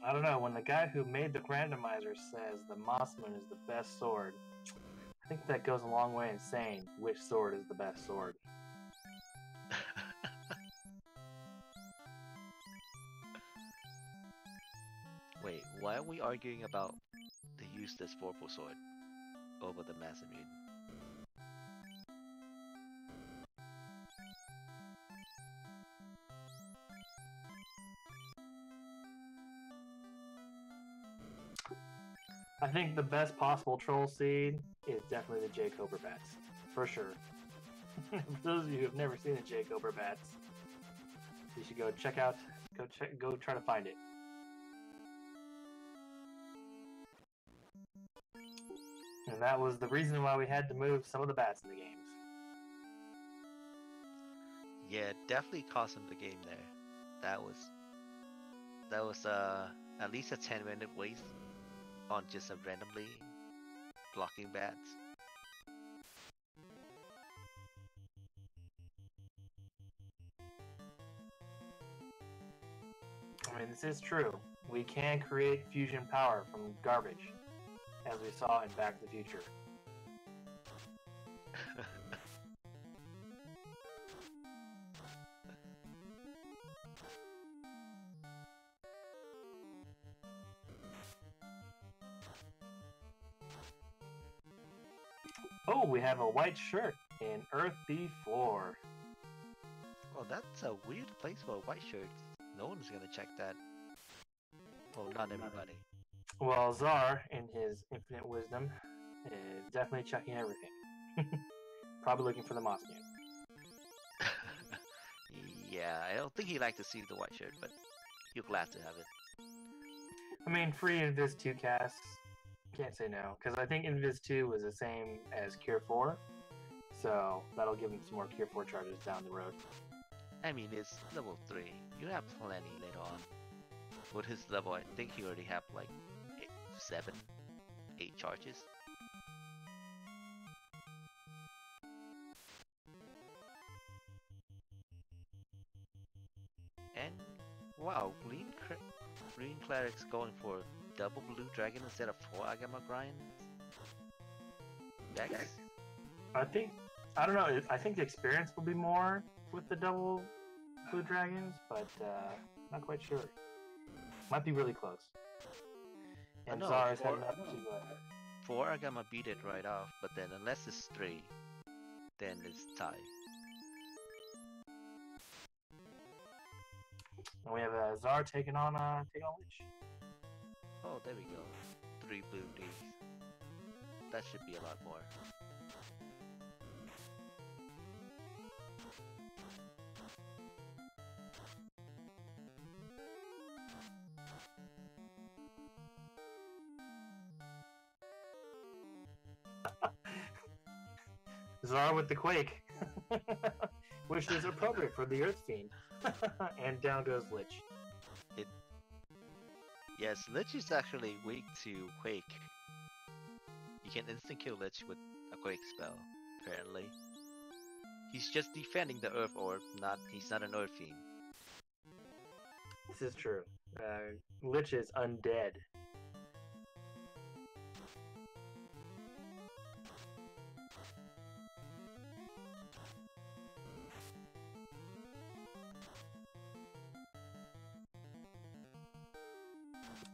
[SPEAKER 1] I don't know, when the guy who made the randomizer says the Mossman is the best sword, I think that goes a long way in saying which sword is the best sword.
[SPEAKER 2] Wait, why are we arguing about the useless purple sword over the massive mutant?
[SPEAKER 1] I think the best possible troll seed is definitely the J Cobra bats, for sure. For those of you who have never seen the J Cobra bats, you should go check out, go try to find it. And that was the reason why we had to move some of the bats in the games.
[SPEAKER 2] Yeah, it definitely cost him the game there. That was at least a 10-minute waste on just a randomly blocking bats.
[SPEAKER 1] I mean, this is true. We can create fusion power from garbage, as we saw in Back to the Future. Oh, we have a white shirt in Earthy Floor.
[SPEAKER 2] Oh, that's a weird place for white shirts. No one's gonna check that. Well, not everybody.
[SPEAKER 1] Well, Czar, in his infinite wisdom, is definitely checking everything. Probably looking for the moss game.
[SPEAKER 2] Yeah, I don't think he liked to see the white shirt, but you're glad to have it.
[SPEAKER 1] I mean, free Invis 2 casts, can't say no, because I think Invis 2 was the same as Cure 4, so that'll give him some more Cure 4 charges down the road.
[SPEAKER 2] I mean, it's level 3. You have plenty later on. With his level, I think he already have like 7, 8 charges. And wow, Green Cleric's going for double blue dragon instead of 4 Agama grind. Dex?
[SPEAKER 1] I don't know, I think the experience will be more with the double blue dragons, but not quite sure. Might be really close. And Czar is heading up to
[SPEAKER 2] 4 Agama beat it right off, but then unless it's 3, then it's tie.
[SPEAKER 1] And we have Czar taking on Lich.
[SPEAKER 2] Oh, there we go. 3 blue Ds. That should be a lot more.
[SPEAKER 1] Czar with the Quake, which is appropriate for the Earth Fiend. And down goes Lich.
[SPEAKER 2] Yes, Lich is actually weak to Quake. You can instant kill Lich with a Quake spell, apparently. He's just defending the Earth Orb, he's not an Earth Fiend.
[SPEAKER 1] This is true. Lich is undead.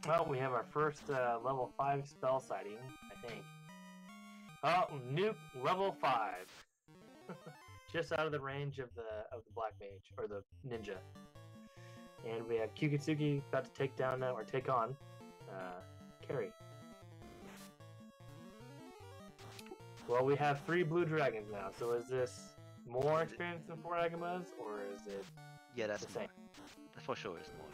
[SPEAKER 1] Well, we have our first level 5 spell sighting, I think. Oh, nuke level 5. Just out of the range of the black mage or the ninja. And we have Kyuketsuki about to take down or take on Carrie. Well, we have 3 blue dragons now. So is this more experience than 4 Agamas, or is it?
[SPEAKER 2] Yeah, that's
[SPEAKER 1] the same.
[SPEAKER 2] For sure, it's more.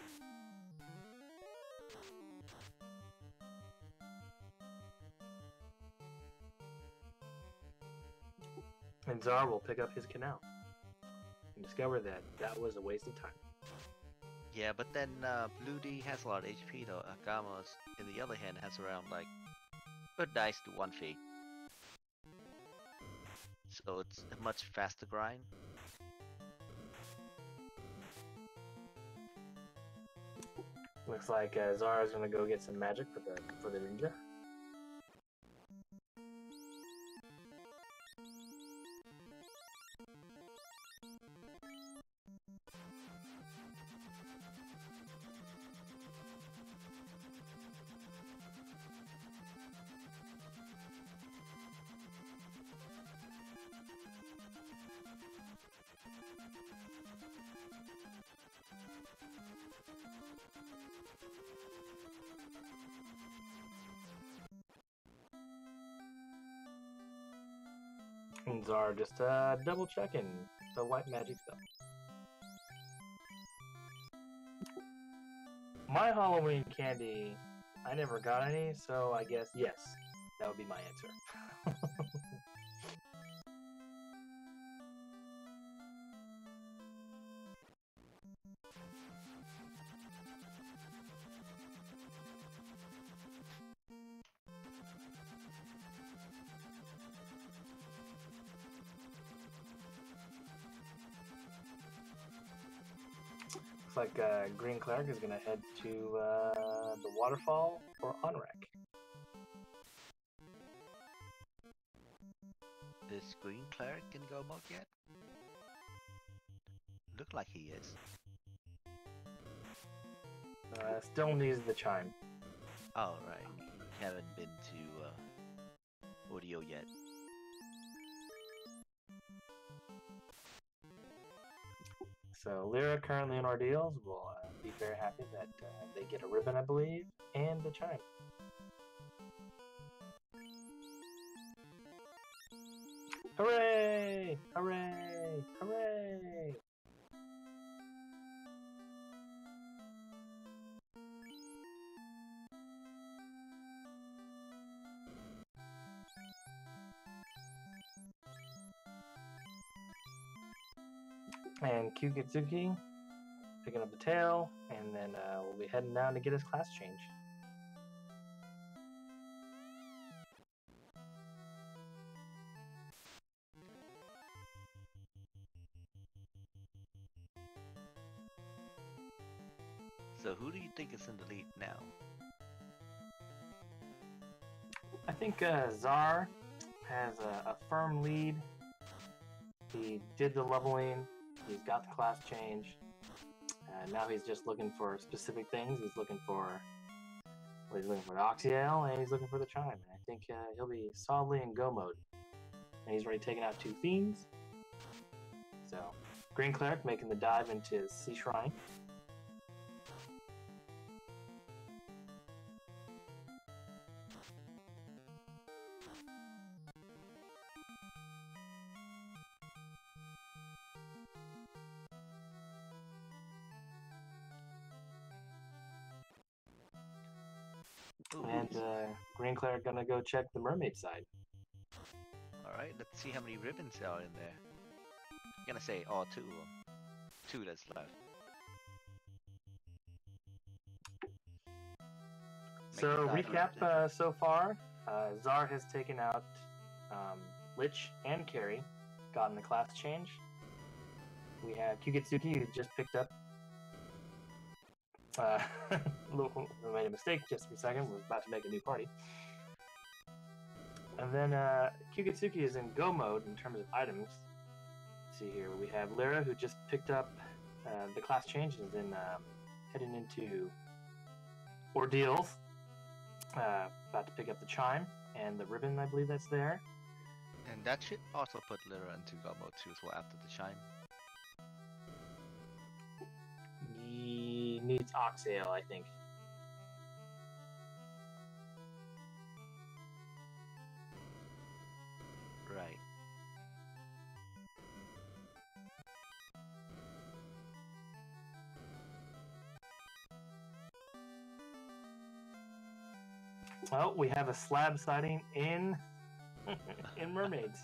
[SPEAKER 1] And Czar will pick up his canal and discover that that was a waste of time.
[SPEAKER 2] Yeah, but then Blue D has a lot of HP though. Agama's, in the other hand, has around like a dice to 1 feet. So it's a much faster grind.
[SPEAKER 1] Looks like Zara's gonna go get some magic for the ninja. And Zar just double checking the white magic spell. My Halloween candy, I never got any, so I guess yes, that would be my answer. Looks like Green Cleric is gonna head to the waterfall for Onrek.
[SPEAKER 2] Is Green Cleric in go mode yet? Look like he is.
[SPEAKER 1] Still needs the chime.
[SPEAKER 2] Oh right, haven't been to Audio yet.
[SPEAKER 1] So Lyra currently in Ordeals will be very happy that they get a ribbon, I believe, and the chime. Hooray! Hooray! Hooray! And Kyuketsuki picking up the tail, and then we'll be heading down to get his class change.
[SPEAKER 2] So who do you think is in the lead now?
[SPEAKER 1] I think Zar has a firm lead. He did the leveling. He's got the class change. Now he's just looking for specific things. He's looking for the Oxyale, and he's looking for the chime. And I think he'll be solidly in go mode. And he's already taken out 2 fiends. So Green Cleric making the dive into his Sea Shrine. And Green Cleric gonna go check the mermaid side.
[SPEAKER 2] Alright, let's see how many ribbons are in there. I'm gonna say all 2 of them. 2 that's left.
[SPEAKER 1] So recap so far, Zar has taken out Lich and Carrie, gotten the class change. We have Kyuketsuki, who just picked up. Made a mistake just for a second. Was about to make a new party. And then Kyuketsuki is in go mode in terms of items. Let's see here, we have Lyra, who just picked up the class change and is in heading into Ordeals. About to pick up the chime and the ribbon, I believe that's there.
[SPEAKER 2] And that should also put Lyra into go mode too as well after the chime.
[SPEAKER 1] He needs Oxyale, I think.
[SPEAKER 2] Right.
[SPEAKER 1] Well, we have a slab sighting in in Mermaids.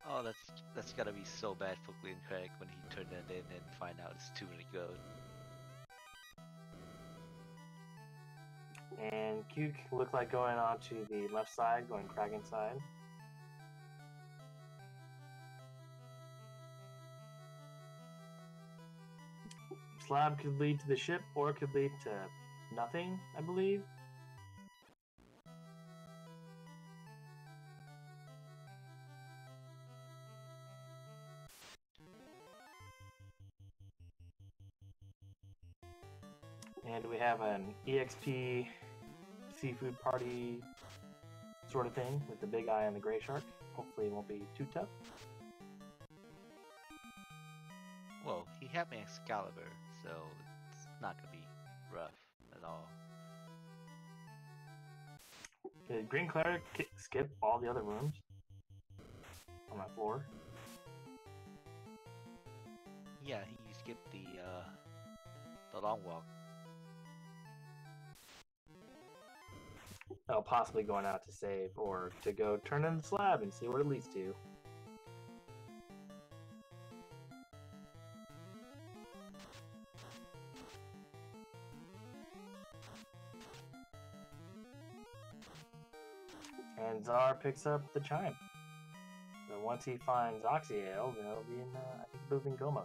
[SPEAKER 2] Oh, that's gotta be so bad for Green Craig when he turned that in and find out it's too many good.
[SPEAKER 1] And Cuke looked like going on to the left side, going Kraken side. Slab could lead to the ship, or it could lead to nothing, I believe. And we have an EXP seafood party sort of thing with the big eye and the gray shark. Hopefully it won't be too tough.
[SPEAKER 2] Well, he had me Excalibur, so it's not gonna be rough at all.
[SPEAKER 1] Did Green Cleric skip all the other rooms on my floor?
[SPEAKER 2] Yeah, he skipped the long walk.
[SPEAKER 1] Oh, possibly going out to save or to go turn in the slab and see what it leads to. And Czar picks up the chime. So once he finds Oxyale, then he'll be in, I think he'll be in go mode.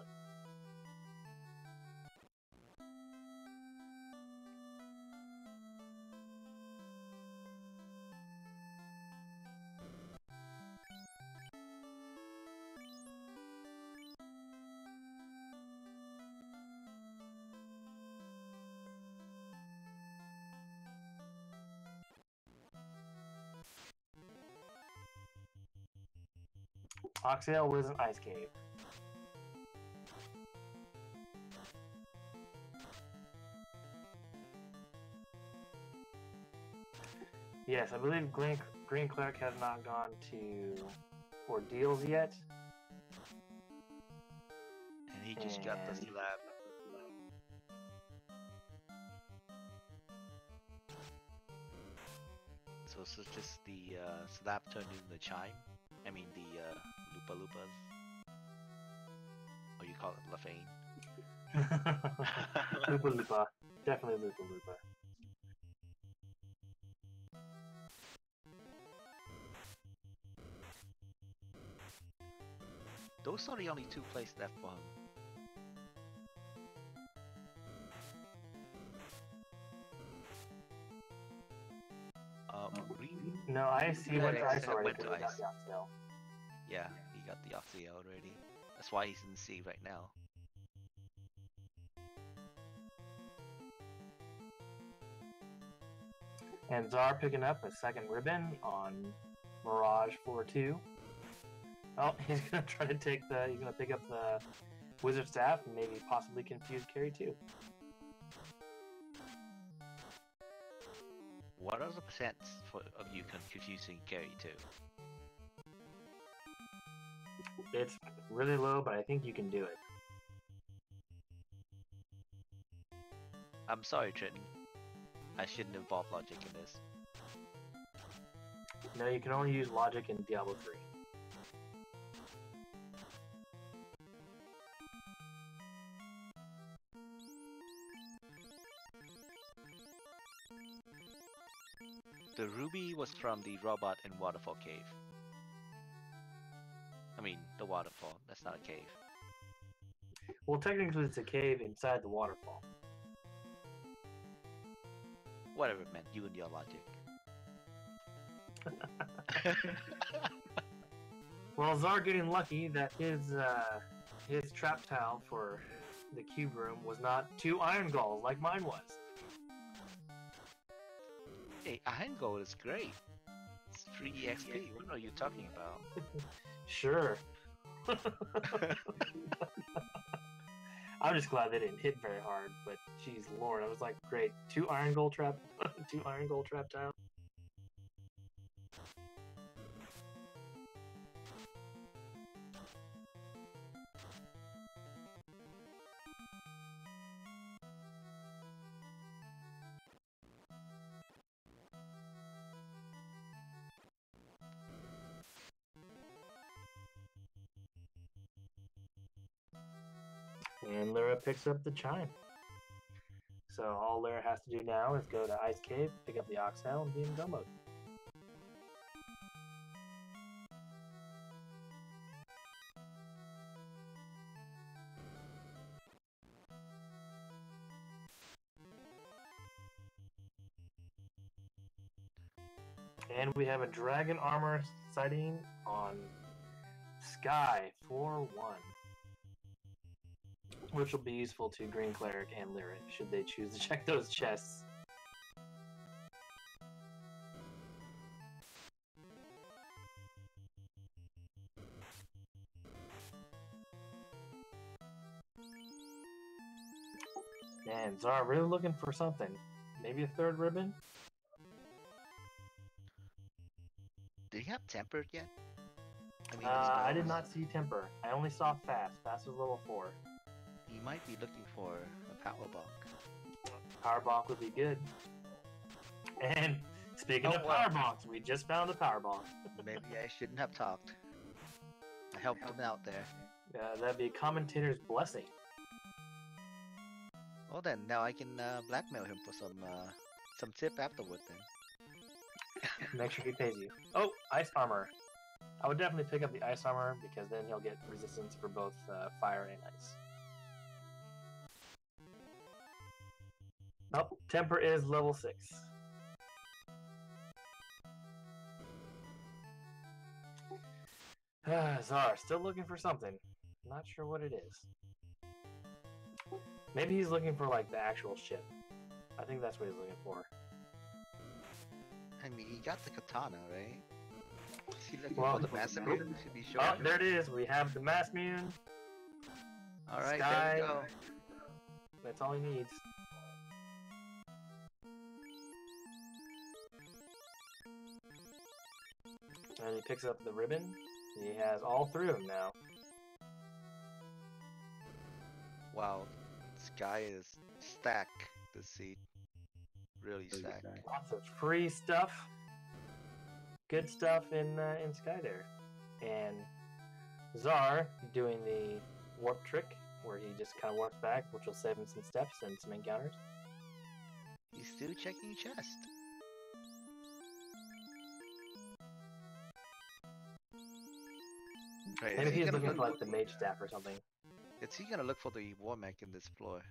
[SPEAKER 1] Oxyale was an ice cave. Yes, I believe Green Cleric has not gone to ordeals yet.
[SPEAKER 2] And he just got the slab. So it's just the slab turned into the chime. I mean the Lupa Lupas. Or you call it Lafane.
[SPEAKER 1] Lupa Lupa. Definitely Lupa Lupa.
[SPEAKER 2] Those are the only two places left for him.
[SPEAKER 1] No, I see went to ice already.
[SPEAKER 2] Went to ice. Yeah, he got the Oxy already. That's why he's in the sea right now.
[SPEAKER 1] And Czar picking up a second ribbon on Mirage 4-2. Oh, he's gonna try to take the. He's gonna pick up the Wizard Staff and maybe possibly confuse Carry 2.
[SPEAKER 2] What are the percents of you confusing Carry 2?
[SPEAKER 1] It's really low, but I think you can do it.
[SPEAKER 2] I'm sorry, Trenton. I shouldn't involve logic in this.
[SPEAKER 1] No, you can only use logic in Diablo 3.
[SPEAKER 2] The ruby was from the robot in Waterfall Cave. I mean, the waterfall. That's not a cave.
[SPEAKER 1] Well, technically it's a cave inside the waterfall.
[SPEAKER 2] Whatever it meant, you and your logic.
[SPEAKER 1] Well, Czar getting lucky that his trap tile for the cube room was not 2 iron galls like mine was.
[SPEAKER 2] Hey, Iron Gold is great. It's free EXP. What are you talking about?
[SPEAKER 1] Sure. I'm just glad they didn't hit very hard, but geez Lord, I was like, great, 2 iron gold trap, 2 iron gold trap tile. And Lyra picks up the chime. So all Lyra has to do now is go to Ice Cave, pick up the Oxhale, and be in go mode. And we have a dragon armor sighting on Sky 4-1. which will be useful to Green Cleric and Lyric should they choose to check those chests. Man, Zara really looking for something. Maybe a third ribbon?
[SPEAKER 2] Did he have tempered yet? I mean,
[SPEAKER 1] I did not see Temper. I only saw Fast. Fast was level 4.
[SPEAKER 2] He might be looking for a power bonk.
[SPEAKER 1] Power bonk would be good. And speaking of power bonks, we just found a power bonk.
[SPEAKER 2] Maybe I shouldn't have talked. I helped him out there.
[SPEAKER 1] That'd be a commentator's blessing.
[SPEAKER 2] Well then, now I can blackmail him for some tip afterward then.
[SPEAKER 1] Make sure he pays you. Oh, ice armor. I would definitely pick up the ice armor because then he'll get resistance for both fire and ice. Oh, temper is level 6. Zar, still looking for something. Not sure what it is. Maybe he's looking for like the actual ship. I think that's what he's looking for.
[SPEAKER 2] I mean, he got the katana, right? Is he looking for the Masamune to be sure?
[SPEAKER 1] Oh, there it is. We have the Masamune.
[SPEAKER 2] Alright,
[SPEAKER 1] Sky.
[SPEAKER 2] there we go.
[SPEAKER 1] That's all he needs. And he picks up the ribbon. He has all 3 of them now.
[SPEAKER 2] Wow, Sky is stacked this seat. Really stacked.
[SPEAKER 1] Lots of free stuff. Good stuff in Sky there. And Zar doing the warp trick, where he just kind of warps back, which will save him some steps and some encounters.
[SPEAKER 2] He's still checking chest. Right,
[SPEAKER 1] Maybe he's looking for like the mage staff or something.
[SPEAKER 2] Is he gonna look for the war mech in this floor?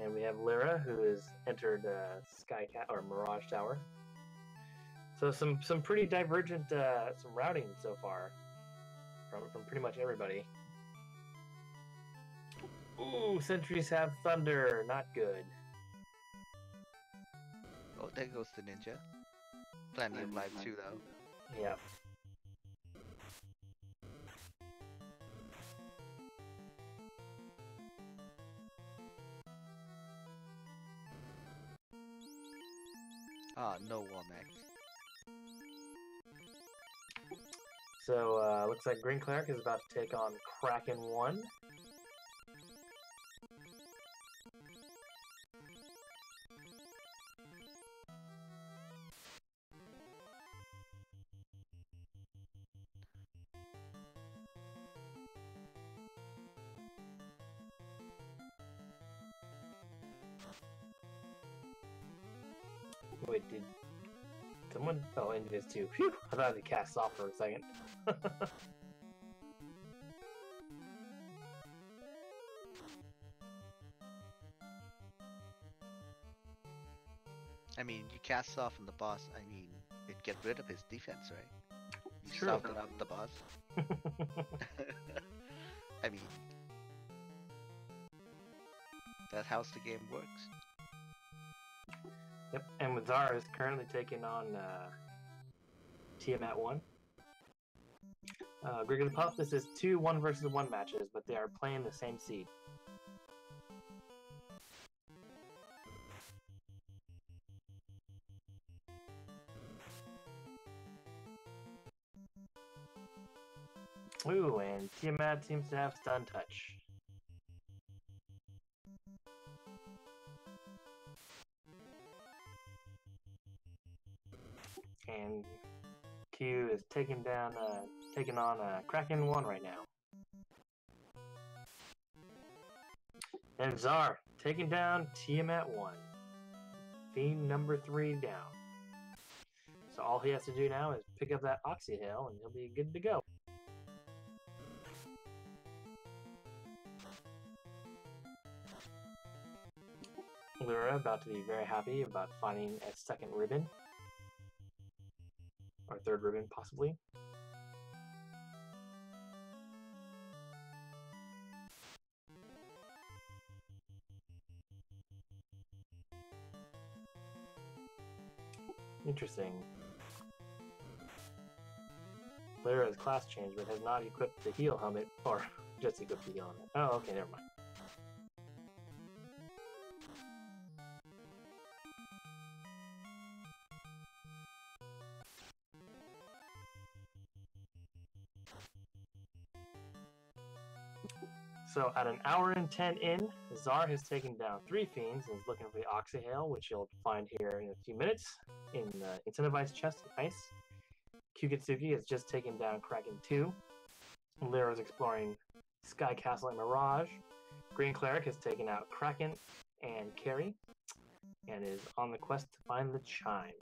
[SPEAKER 1] And we have Lyra, who has entered Sky Cat or Mirage Tower. So some pretty divergent some routing so far from pretty much everybody. Ooh, sentries have thunder, not good.
[SPEAKER 2] Oh, there goes the ninja. Plenty of life too, though.
[SPEAKER 1] Yeah.
[SPEAKER 2] Ah, no war mech.
[SPEAKER 1] So looks like Green Cleric is about to take on Kraken 1. Wait, did someone? Oh, Invis too. Phew! I thought they cast off for a second.
[SPEAKER 2] I mean, you cast off on the boss. I mean, it get rid of his defense, right? You
[SPEAKER 1] True.
[SPEAKER 2] soften up the boss. I mean, that's how the game works.
[SPEAKER 1] Yep, and Wazar is currently taking on Tiamat 1. Grig of the Puff, this is 2 1 versus 1 matches, but they are playing the same seed. Ooh, and Tiamat seems to have stun touch. And Q is taking on Kraken 1 right now. And Zar taking down Tiamat 1. Fiend number 3 down. So all he has to do now is pick up that Oxyhail and he'll be good to go. Lyra about to be very happy about finding a second ribbon. or third ribbon, possibly. Interesting. Lyra has class changed, but has not equipped the heal helmet, or just equipped the heal helmet. Oh, okay, never mind. So at an hour and 10 in, Zar has taken down 3 fiends and is looking for the Oxyhale, which you'll find here in a few minutes in the incentivized chest in ice. Kyuketsuki has just taken down Kraken 2. Lyra is exploring Sky Castle and Mirage. Green Cleric has taken out Kraken and Carrie and is on the quest to find the Chime.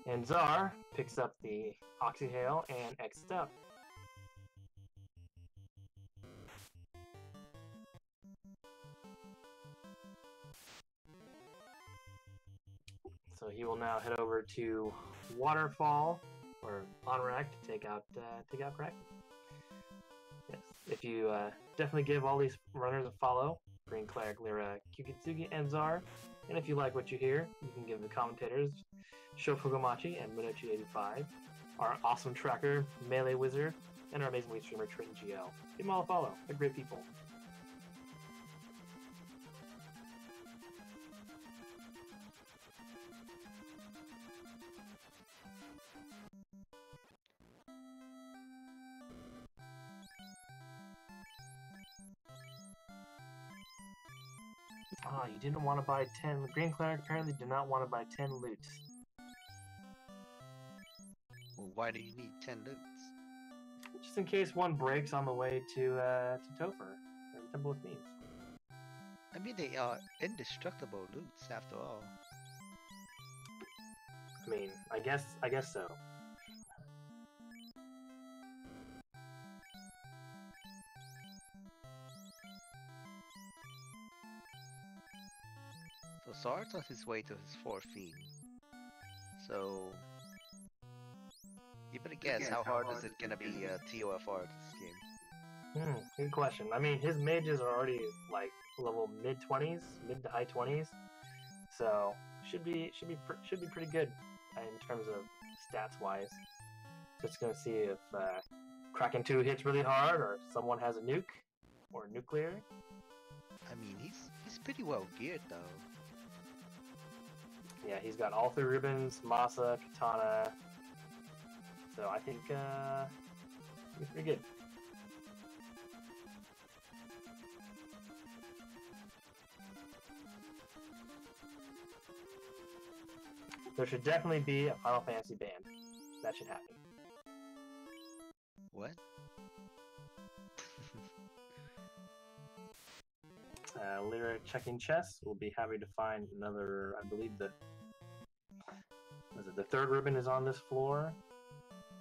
[SPEAKER 1] And Zar picks up the Oxyhale and X'd up. So he will now head over to Waterfall or Onrak to take out Kraken. Yes, if you definitely give all these runners a follow, Green Cleric, Lyra, Kyuketsuki, and Zar. And if you like what you hear, you can give the commentators Shofugomachi and Minochi85, our awesome tracker, Melee Wizard, and our amazing Wii streamer, Triton GL. Give them all a follow. They're great people. Ah, you didn't want to buy 10. The Green Cleric apparently did not want to buy 10 loots.
[SPEAKER 2] Well, why do you need 10 loots?
[SPEAKER 1] Just in case one breaks on the way to Topher, or the Temple of Fiends.
[SPEAKER 2] I mean, they are indestructible loots after all.
[SPEAKER 1] I mean, I guess so.
[SPEAKER 2] So Sar's on his way to his 4th fiend. So you better guess how hard is it gonna be TOFR this game?
[SPEAKER 1] Good question. I mean, his mages are already like level mid-20s, mid to high 20s, so should be pretty good in terms of stats wise. Just gonna see if Kraken 2 hits really hard, or someone has a nuke or nuclear.
[SPEAKER 2] I mean, he's pretty well geared though.
[SPEAKER 1] Yeah, he's got all 3 ribbons, Masa, Katana. So I think he's pretty good. There should definitely be a Final Fantasy band. That should happen.
[SPEAKER 2] What?
[SPEAKER 1] Lyra checking chess. We'll be happy to find another. I believe the 3rd ribbon is on this floor.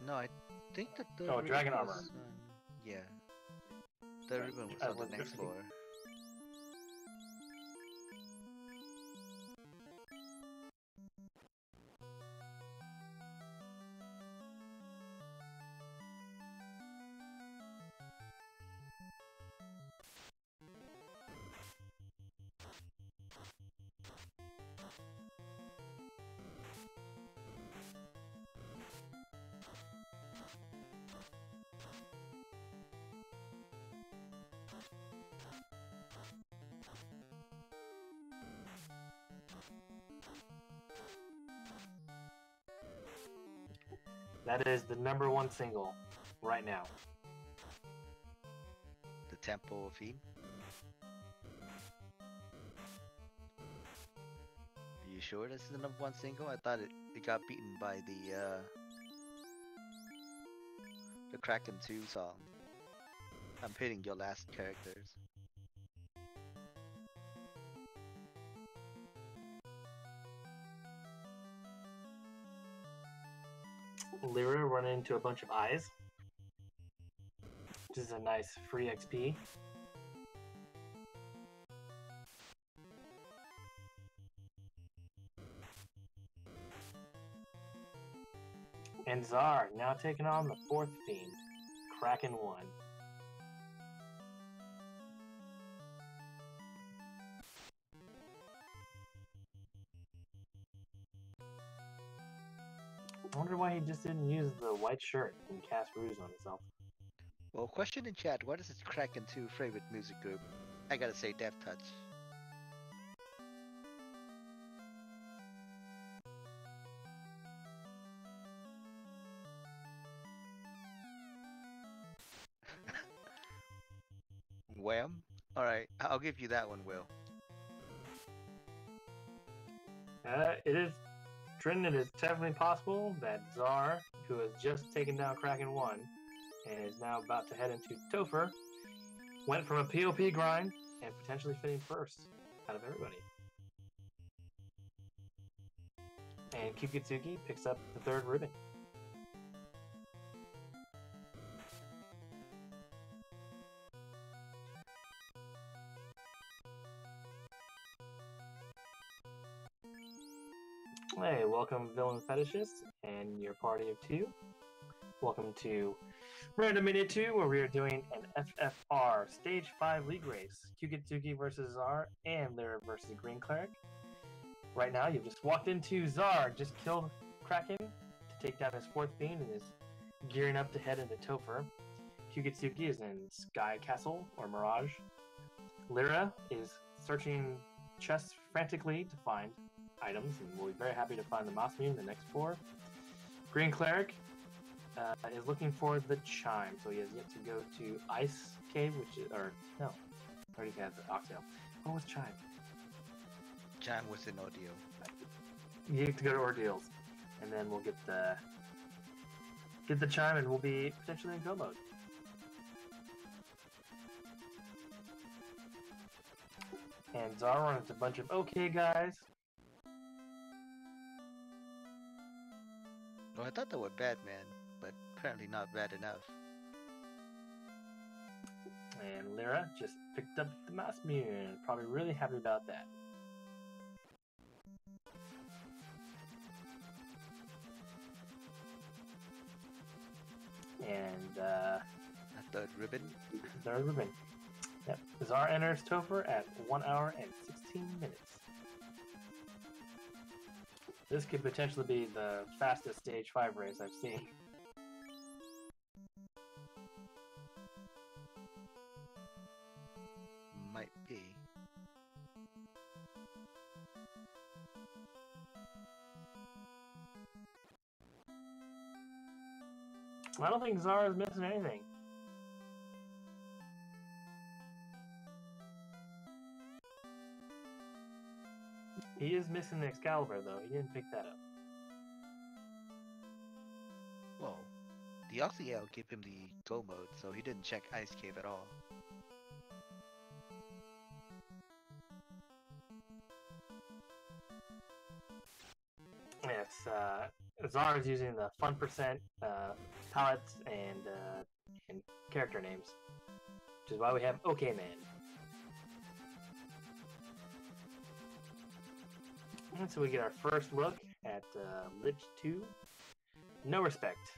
[SPEAKER 2] No, I think the 3rd
[SPEAKER 1] Oh, Dragon
[SPEAKER 2] ribbon
[SPEAKER 1] Armor.
[SPEAKER 2] was, yeah. 3rd ribbon was on the next floor.
[SPEAKER 1] That is the #1 single right now.
[SPEAKER 2] The Temple of Fiend. Are you sure this is the #1 single? I thought it got beaten by the Kraken 2 song. I'm hitting your last characters.
[SPEAKER 1] Lyra running into a bunch of eyes, which is a nice free XP. And Czar now taking on the fourth fiend, Kraken 1. I wonder why he just didn't use the white shirt and cast Ruse on himself.
[SPEAKER 2] Well, question in chat, what is his Kraken 2 favorite music group? I gotta say Death Touch. Wham? Alright, I'll give you that one, Will.
[SPEAKER 1] It is, Trin, it is definitely possible that Czar, who has just taken down Kraken 1 and is now about to head into Topher, went from a POP grind and potentially fitting first out of everybody. And Kyuketsuki picks up the third ribbon. Hey, welcome Villain Fetishist and your party of 2. Welcome to Randomizer 2, where we are doing an FFR Stage 5 League Race. Kyuketsuki versus Czar and Lyra versus Green Cleric. Right now, you've just walked into Czar, just killed Kraken to take down his fourth fiend and is gearing up to head into Topher. Kyuketsuki is in Sky Castle, or Mirage. Lyra is searching chests frantically to find items, and we'll be very happy to find the Moss Mune in the next 4. Green Cleric is looking for the Chime, so he has yet to go to Ice Cave, which is, or no, already has the Oxtail. What was Chime?
[SPEAKER 2] Chime was in Ordeal.
[SPEAKER 1] You have to go to Ordeals, and then we'll get the Chime, and we'll be potentially in go mode. And Czar runs a bunch of okay guys.
[SPEAKER 2] Well, I thought they were bad, man, but apparently not bad enough.
[SPEAKER 1] And Lyra just picked up the Moss Mune. Probably really happy about that. And
[SPEAKER 2] A third ribbon.
[SPEAKER 1] third ribbon. Yep. Czar enters Topher at 1 hour and 16 minutes. This could potentially be the fastest Stage 5 race I've seen.
[SPEAKER 2] Might be.
[SPEAKER 1] I don't think Czar is missing anything. He is missing the Excalibur, though. He didn't pick that up.
[SPEAKER 2] Well, the Oxyale gave him the go mode, so he didn't check Ice Cave at all.
[SPEAKER 1] Yes, Czar is using the fun percent palettes and character names, which is why we have OK Man. And so we get our first look at Lich 2. No respect,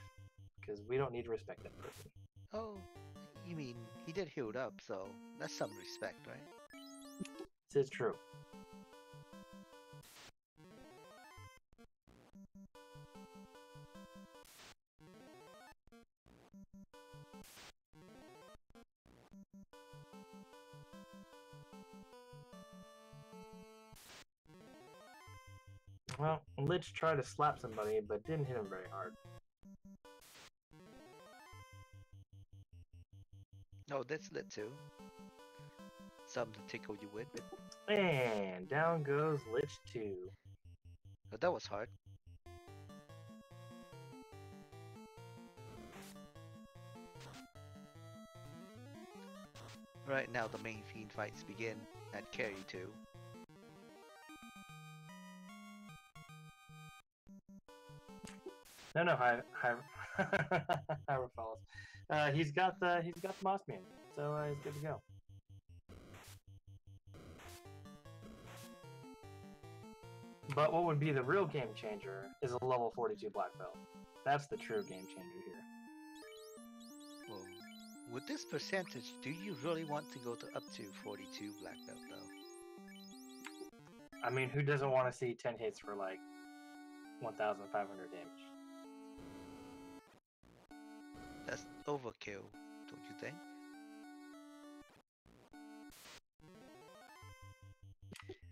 [SPEAKER 1] because we don't need to respect that person.
[SPEAKER 2] Oh, you mean he did heal up, so that's some respect, right?
[SPEAKER 1] This is true. Well, Lich tried to slap somebody, but didn't hit him very hard.
[SPEAKER 2] Oh, that's lit too. Something to tickle you with.
[SPEAKER 1] And down goes Lich 2.
[SPEAKER 2] Oh, that was hard. Right now, the main fiend fights begin at Carry 2.
[SPEAKER 1] No, Hyra follows. He's got the Moss Man, so he's good to go. But what would be the real game changer is a level 42 black belt. That's the true game changer here.
[SPEAKER 2] Well, with this percentage, do you really want to go to up to 42 black belt though?
[SPEAKER 1] I mean, who doesn't want to see 10 hits for like 1,500 damage?
[SPEAKER 2] That's overkill, don't you think?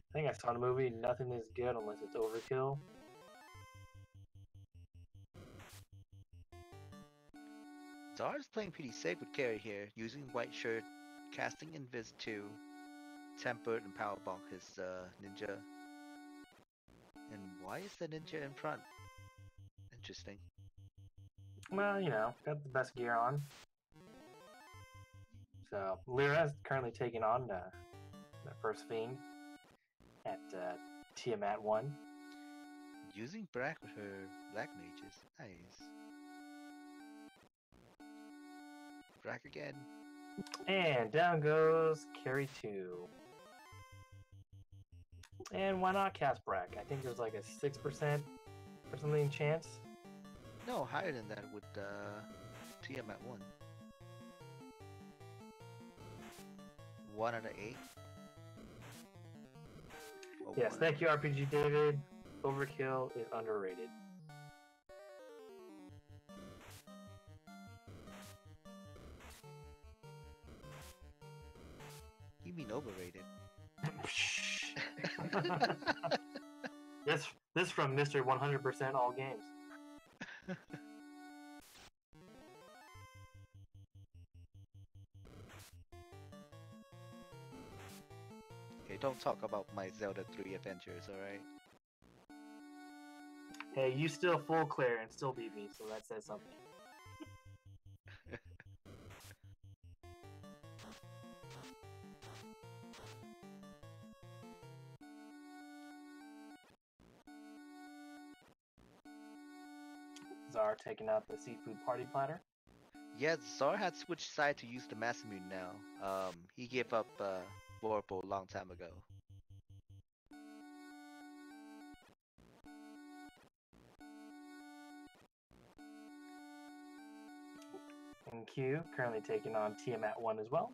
[SPEAKER 1] I think I saw in a movie, nothing is good unless it's overkill.
[SPEAKER 2] Zara's playing pretty safe with carry here, using white shirt, casting Invis 2, tempered and power bonk his ninja. And why is the ninja in front? Interesting.
[SPEAKER 1] Well, you know, got the best gear on. So, Lyra's currently taking on the first Fiend at Tiamat 1.
[SPEAKER 2] Using Brack with her black mages. Nice. Brack again.
[SPEAKER 1] And down goes Carry 2. And why not cast Brack? I think there's like a 6% or something chance.
[SPEAKER 2] No, higher than that with Tiamat 1. 1 out of 8. Oh,
[SPEAKER 1] Yes,
[SPEAKER 2] 1.
[SPEAKER 1] thank you, RPG David. Overkill is underrated.
[SPEAKER 2] You mean overrated?
[SPEAKER 1] This from Mr. 100% all games.
[SPEAKER 2] Okay, don't talk about my Zelda 3 adventures, alright?
[SPEAKER 1] Hey, you still full clear and still beat me, so that says something. Zara taking out the seafood party platter.
[SPEAKER 2] Yeah, Zar had switched side to use the Masamune now. He gave up Vorpal a long time ago.
[SPEAKER 1] And Q currently taking on Tiamat 1 as well.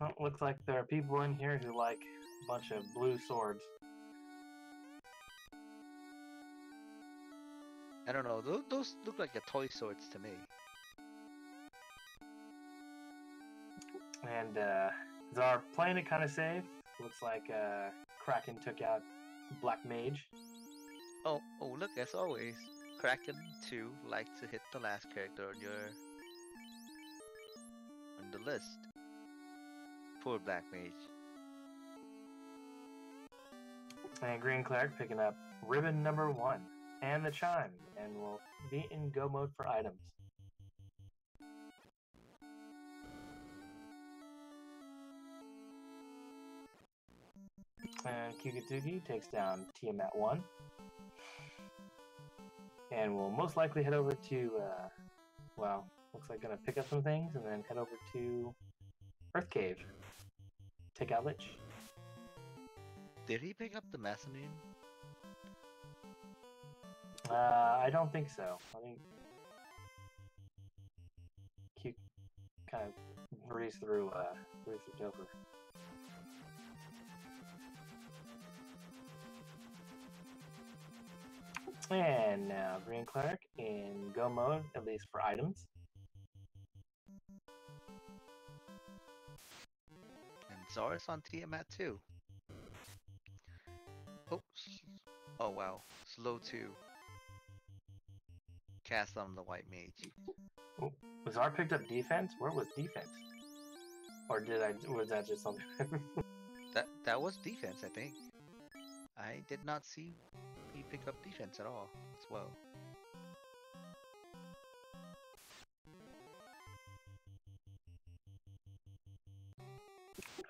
[SPEAKER 1] Well, looks like there are people in here who like a bunch of blue swords.
[SPEAKER 2] I don't know, those look like the toy swords to me.
[SPEAKER 1] And Zara playing it kind of safe. Looks like Kraken took out Black Mage.
[SPEAKER 2] Oh, look, as always, Kraken 2 like to hit the last character on the list. Poor Black Mage.
[SPEAKER 1] And Green Cleric picking up ribbon number 1 and the chime, and will be in go mode for items. And Kyuketsuki takes down Tiamat 1. And we'll most likely head over to, well, looks like gonna pick up some things and then head over to Earth Cave. Take out Lich.
[SPEAKER 2] Did he pick up the Masamune?
[SPEAKER 1] I don't think so. I think Q kind of breezed through Joker. And now Green Cleric in go mode, at least for items.
[SPEAKER 2] And Zara's on Tiamat too. Oh wow, slow 2. Cast on the white mage.
[SPEAKER 1] Oh, Zara picked up defense? Where was defense? Or was that just something?
[SPEAKER 2] that was defense, I think. I did not see he pick up defense at all as well.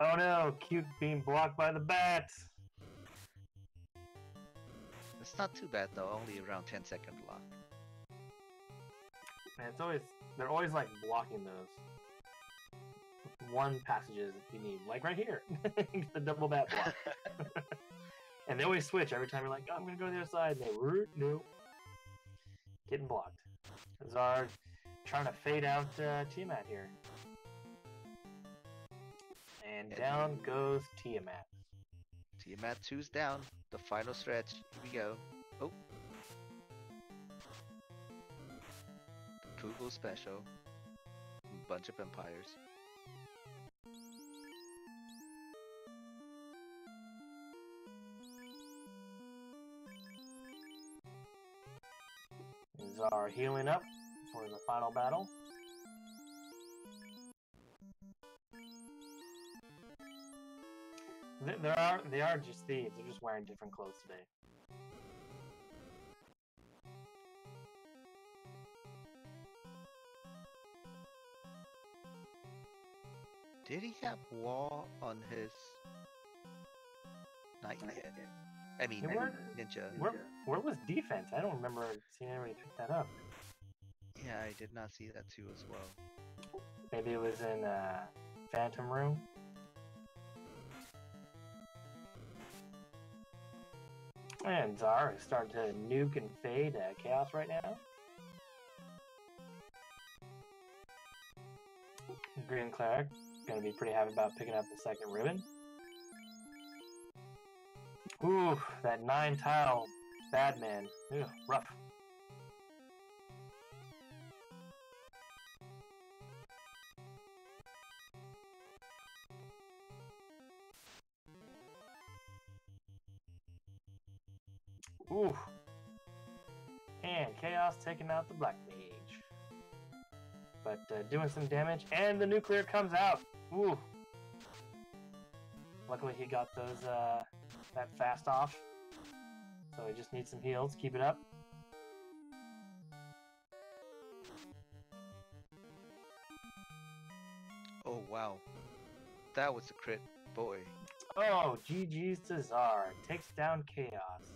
[SPEAKER 1] Oh no, Cute being blocked by the bats.
[SPEAKER 2] It's not too bad though, only around 10-second block.
[SPEAKER 1] Man, they're always like blocking those one passages you need, like right here, the double bat block. And they always switch every time you're like, oh, I'm gonna go to the other side, and they no, getting blocked. Zard trying to fade out Tiamat here. And down goes Tiamat.
[SPEAKER 2] Tiamat 2's down. The final stretch. Here we go. Oh. Kugel special. Bunch of empires.
[SPEAKER 1] Zar healing up for the final battle. They are just thieves. They're just wearing different clothes today.
[SPEAKER 2] Did he have wall on his knight? I mean, ninja.
[SPEAKER 1] Where was defense? I don't remember seeing anybody pick that up.
[SPEAKER 2] Yeah, I did not see that too as well.
[SPEAKER 1] Maybe it was in Phantom Room. And Zar is starting to nuke and fade Chaos right now. Green Cleric gonna be pretty happy about picking up the second ribbon. Ooh, that 9-tile Badman. Ew, rough. Ooh. And Chaos taking out the Black Mage. But doing some damage, and the nuclear comes out. Ooh. Luckily he got those that fast off. So he just needs some heals. Keep it up.
[SPEAKER 2] Oh wow. That was a crit, boy.
[SPEAKER 1] Oh, GG's to Zar. Takes down Chaos.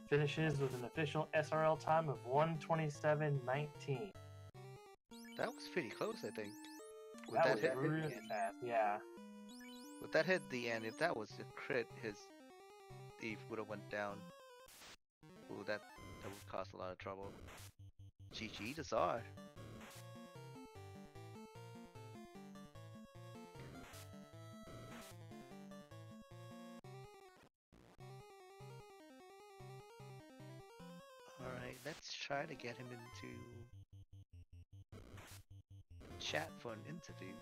[SPEAKER 1] Finishes with an official SRL time of 1:27.19.
[SPEAKER 2] That was pretty close, I think.
[SPEAKER 1] Would that was really fast, yeah.
[SPEAKER 2] Would that hit the end? If that was a crit, his thief would have went down. Ooh, that would cause a lot of trouble. GG to Zar. Alright, let's try to get him into chat for an interview.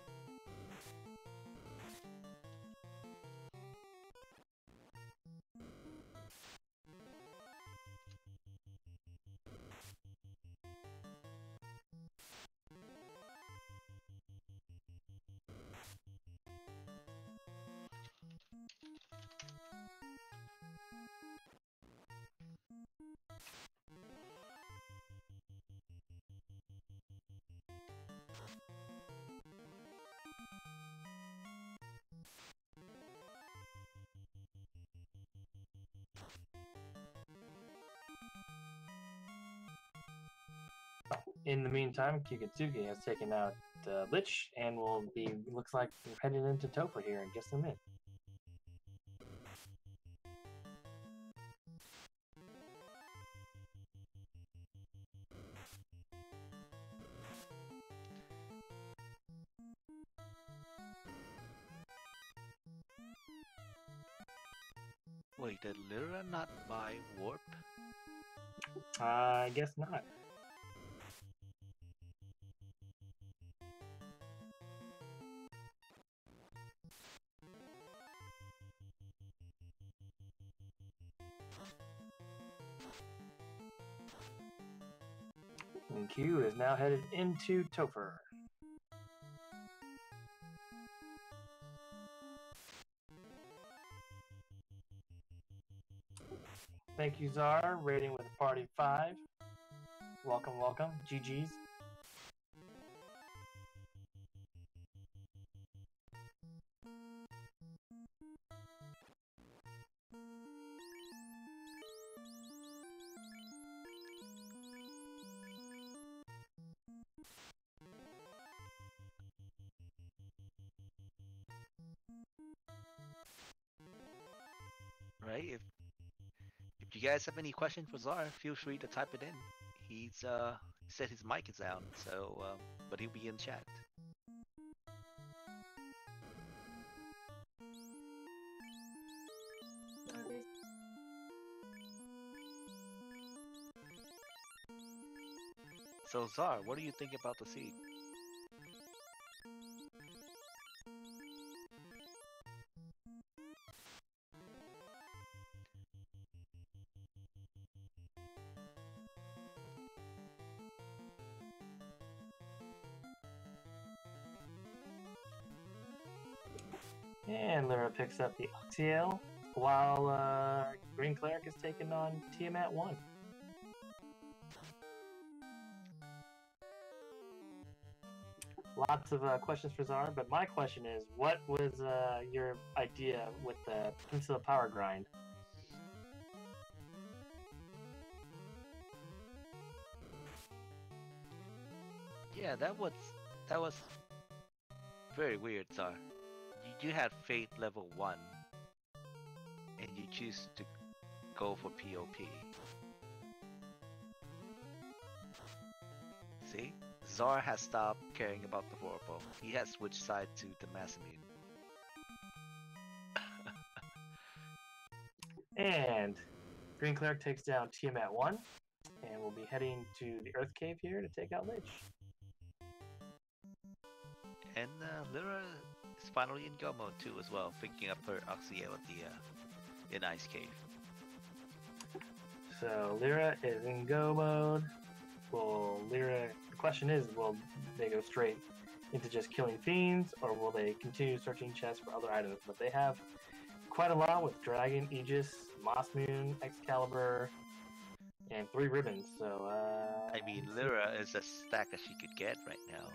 [SPEAKER 1] In the meantime, Kyuketsuki has taken out Lich and will be, looks like, headed into Tofa here in just a minute.
[SPEAKER 2] Wait, did Lyra not buy Warp?
[SPEAKER 1] I guess not. And Q is now headed into Topher. Thank you, Zar. Rating with a party 5. Welcome, welcome. GG's.
[SPEAKER 2] Alright, if you guys have any questions for Czar, feel free to type it in. He's said his mic is down, so but he'll be in chat. So Czar, what do you think about the seed?
[SPEAKER 1] And Lyra picks up the Oxyale, while Green Cleric is taking on Tiamat 1. Lots of questions for Czar, but my question is, what was your idea with the Peninsula Power Grind?
[SPEAKER 2] Yeah, that was very weird, Czar. You had Fate level 1, and you choose to go for POP. See? Czar has stopped caring about the Vorpal. He has switched side to the Masamune.
[SPEAKER 1] And Green Cleric takes down Tiamat 1, and we'll be heading to the Earth Cave here to take out Lich.
[SPEAKER 2] And Lyra is finally in go mode too as well, picking up her Oxyale at the in Ice Cave.
[SPEAKER 1] So Lyra is in go mode. The question is, will they go straight into just killing fiends, or will they continue searching chests for other items? But they have quite a lot with Dragon, Aegis, Moss Moon, Excalibur, and 3 ribbons. So
[SPEAKER 2] I mean, Lyra is as stacked as she could get right now.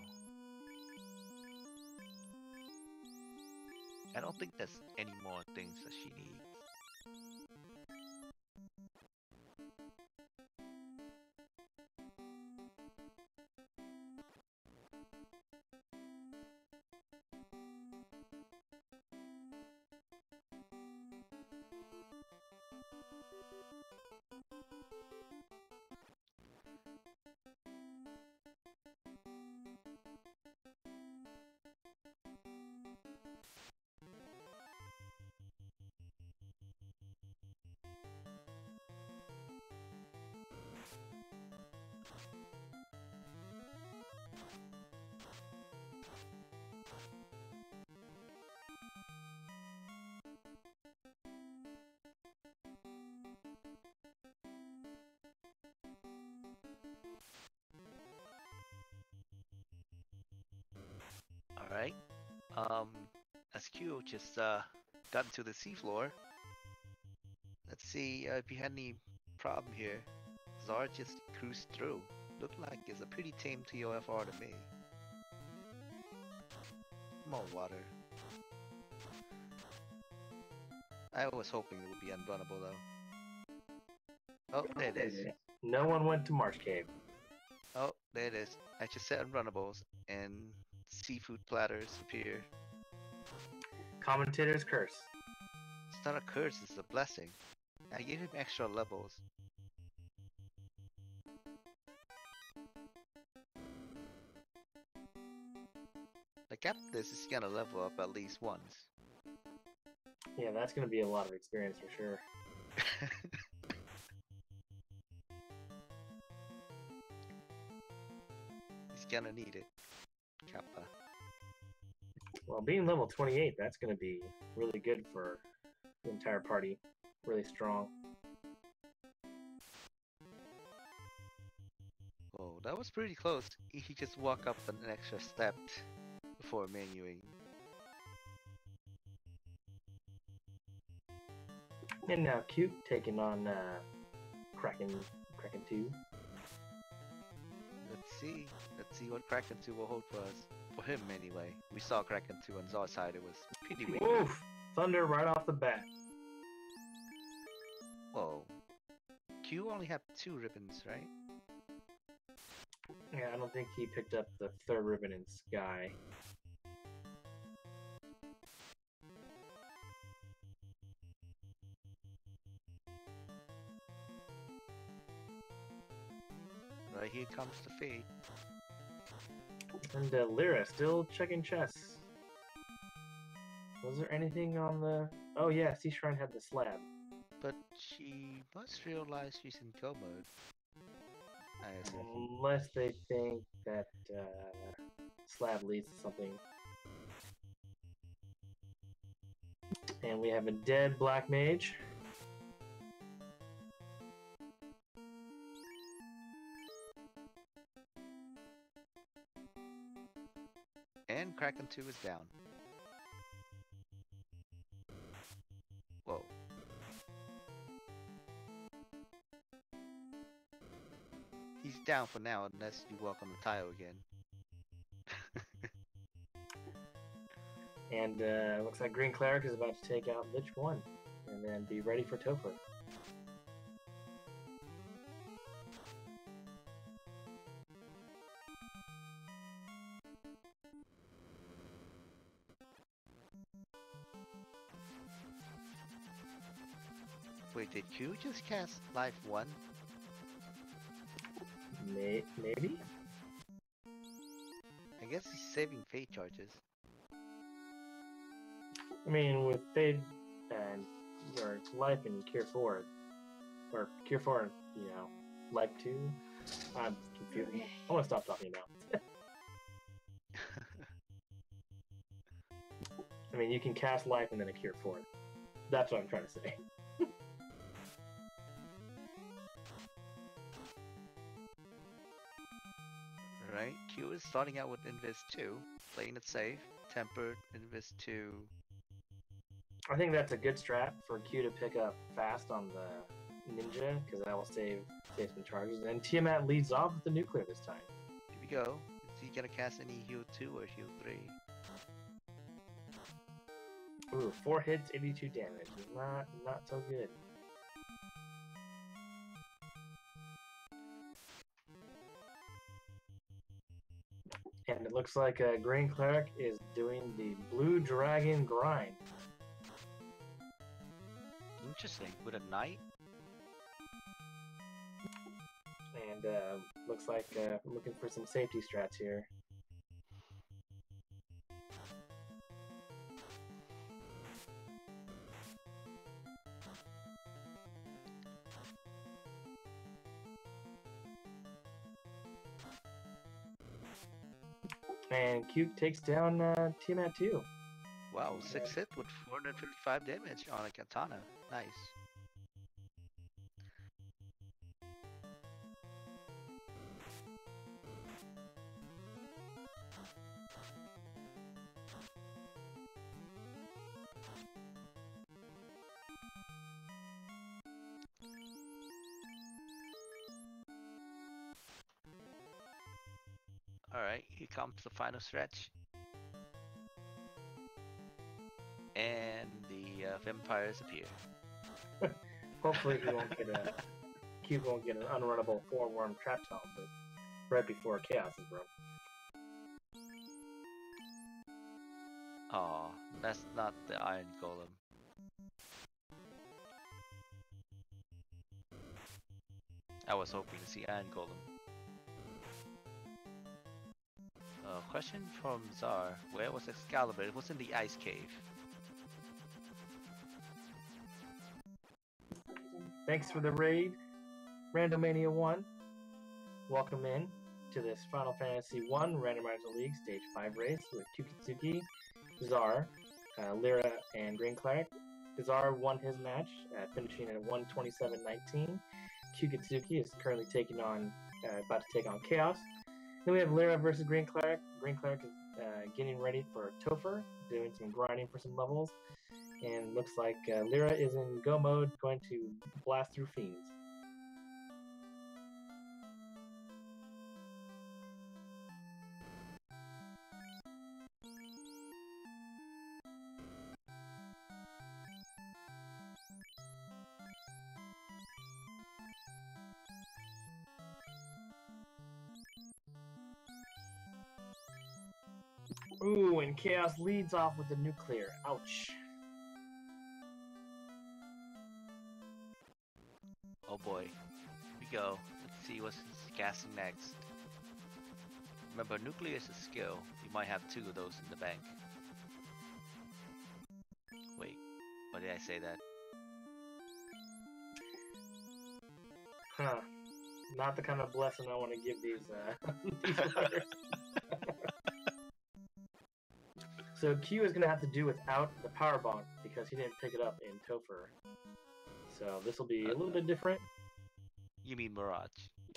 [SPEAKER 2] I don't think there's any more things that she needs. Alright. SQ just got into the seafloor. Let's see if you had any problem here. Czar just cruised through. Looked like it's a pretty tame TOFR to me. More water. I was hoping it would be unrunnable though. Oh, there it is.
[SPEAKER 1] No one went to Marsh Cave.
[SPEAKER 2] Oh, there it is. I just said unrunnables, and seafood platters appear.
[SPEAKER 1] Commentator's curse.
[SPEAKER 2] It's not a curse, it's a blessing. I gave him extra levels. Like after this, he's gonna level up at least once.
[SPEAKER 1] Yeah, that's going to be a lot of experience for sure.
[SPEAKER 2] He's gonna need it. Kappa.
[SPEAKER 1] Well, being level 28, that's going to be really good for the entire party. Really strong.
[SPEAKER 2] Oh, that was pretty close. He just walked up an extra step before menuing.
[SPEAKER 1] And now Cute taking on Kraken 2.
[SPEAKER 2] Let's see what Kraken 2 will hold for us. For him anyway. We saw Kraken 2 on Czar's side, it was pretty weak.
[SPEAKER 1] Oof! Thunder right off the bat.
[SPEAKER 2] Whoa. Q only had 2 ribbons, right?
[SPEAKER 1] Yeah, I don't think he picked up the 3rd ribbon in Sky.
[SPEAKER 2] Alright, here comes the fate.
[SPEAKER 1] And Lyra still checking chess. Was there anything on the... Oh yeah, Sea Shrine had the slab.
[SPEAKER 2] But she must realize she's in go mode. I assume.
[SPEAKER 1] Unless they think that slab leads to something. And we have a dead black mage.
[SPEAKER 2] And Kraken 2 is down. Whoa. He's down for now unless you walk on the tile again.
[SPEAKER 1] And looks like Green Cleric is about to take out Lich 1 and then be ready for Topher.
[SPEAKER 2] Wait, did Q just cast Life 1?
[SPEAKER 1] Maybe?
[SPEAKER 2] I guess he's saving fate charges.
[SPEAKER 1] I mean, with Fade and your Life and Cure 4, or Cure 4, you know, Life 2, I'm confused. I'm gonna stop talking now. I mean, you can cast Life and then a Cure 4. That's what I'm trying to say.
[SPEAKER 2] Right, Q is starting out with Invis 2, playing it safe, tempered, Invis 2.
[SPEAKER 1] I think that's a good strat for Q to pick up fast on the Ninja, because that will save some charges. And Tiamat leads off with the Nuclear this time.
[SPEAKER 2] Here we go. Is he gonna cast any heal 2 or heal 3?
[SPEAKER 1] Ooh, 4 hits, 82 damage. Not so good. And it looks like Green Cleric is doing the Blue Dragon grind.
[SPEAKER 2] Interesting. With a knight?
[SPEAKER 1] And looks like looking for some safety strats here. And Cuke takes down Tiamat 2.
[SPEAKER 2] Wow, 6 hit with 455 damage on a katana. Nice. Alright, here comes the final stretch. And the vampires appear.
[SPEAKER 1] Hopefully he won't get Cube won't get an unrunnable 4-worm trap tile, but right before Chaos is broke.
[SPEAKER 2] Aw, that's not the Iron Golem. I was hoping to see Iron Golem. Question from Czar. Where was Excalibur? It was in the ice cave.
[SPEAKER 1] Thanks for the raid, Randomania 1. Welcome in to this Final Fantasy 1 Randomizer League Stage 5 race with Kyuketsuki, Czar, Lyra, and Green Cleric. Czar won his match, finishing at 127.19. Kyuketsuki is currently about to take on Chaos. Then we have Lyra versus Green Cleric. Green Cleric is getting ready for Topher, doing some grinding for some levels. And looks like Lyra is in go mode, going to blast through fiends. Ooh, and Chaos leads off with the nuclear. Ouch.
[SPEAKER 2] Oh boy. Here we go. Let's see what's his casting next. Remember, nuclear is a skill. You might have 2 of those in the bank. Wait, why did I say that?
[SPEAKER 1] Huh. Not the kind of blessing I want to give these, these players. So Q is going to have to do without the power bomb because he didn't pick it up in Topher. So this will be a little bit different.
[SPEAKER 2] You mean Mirage?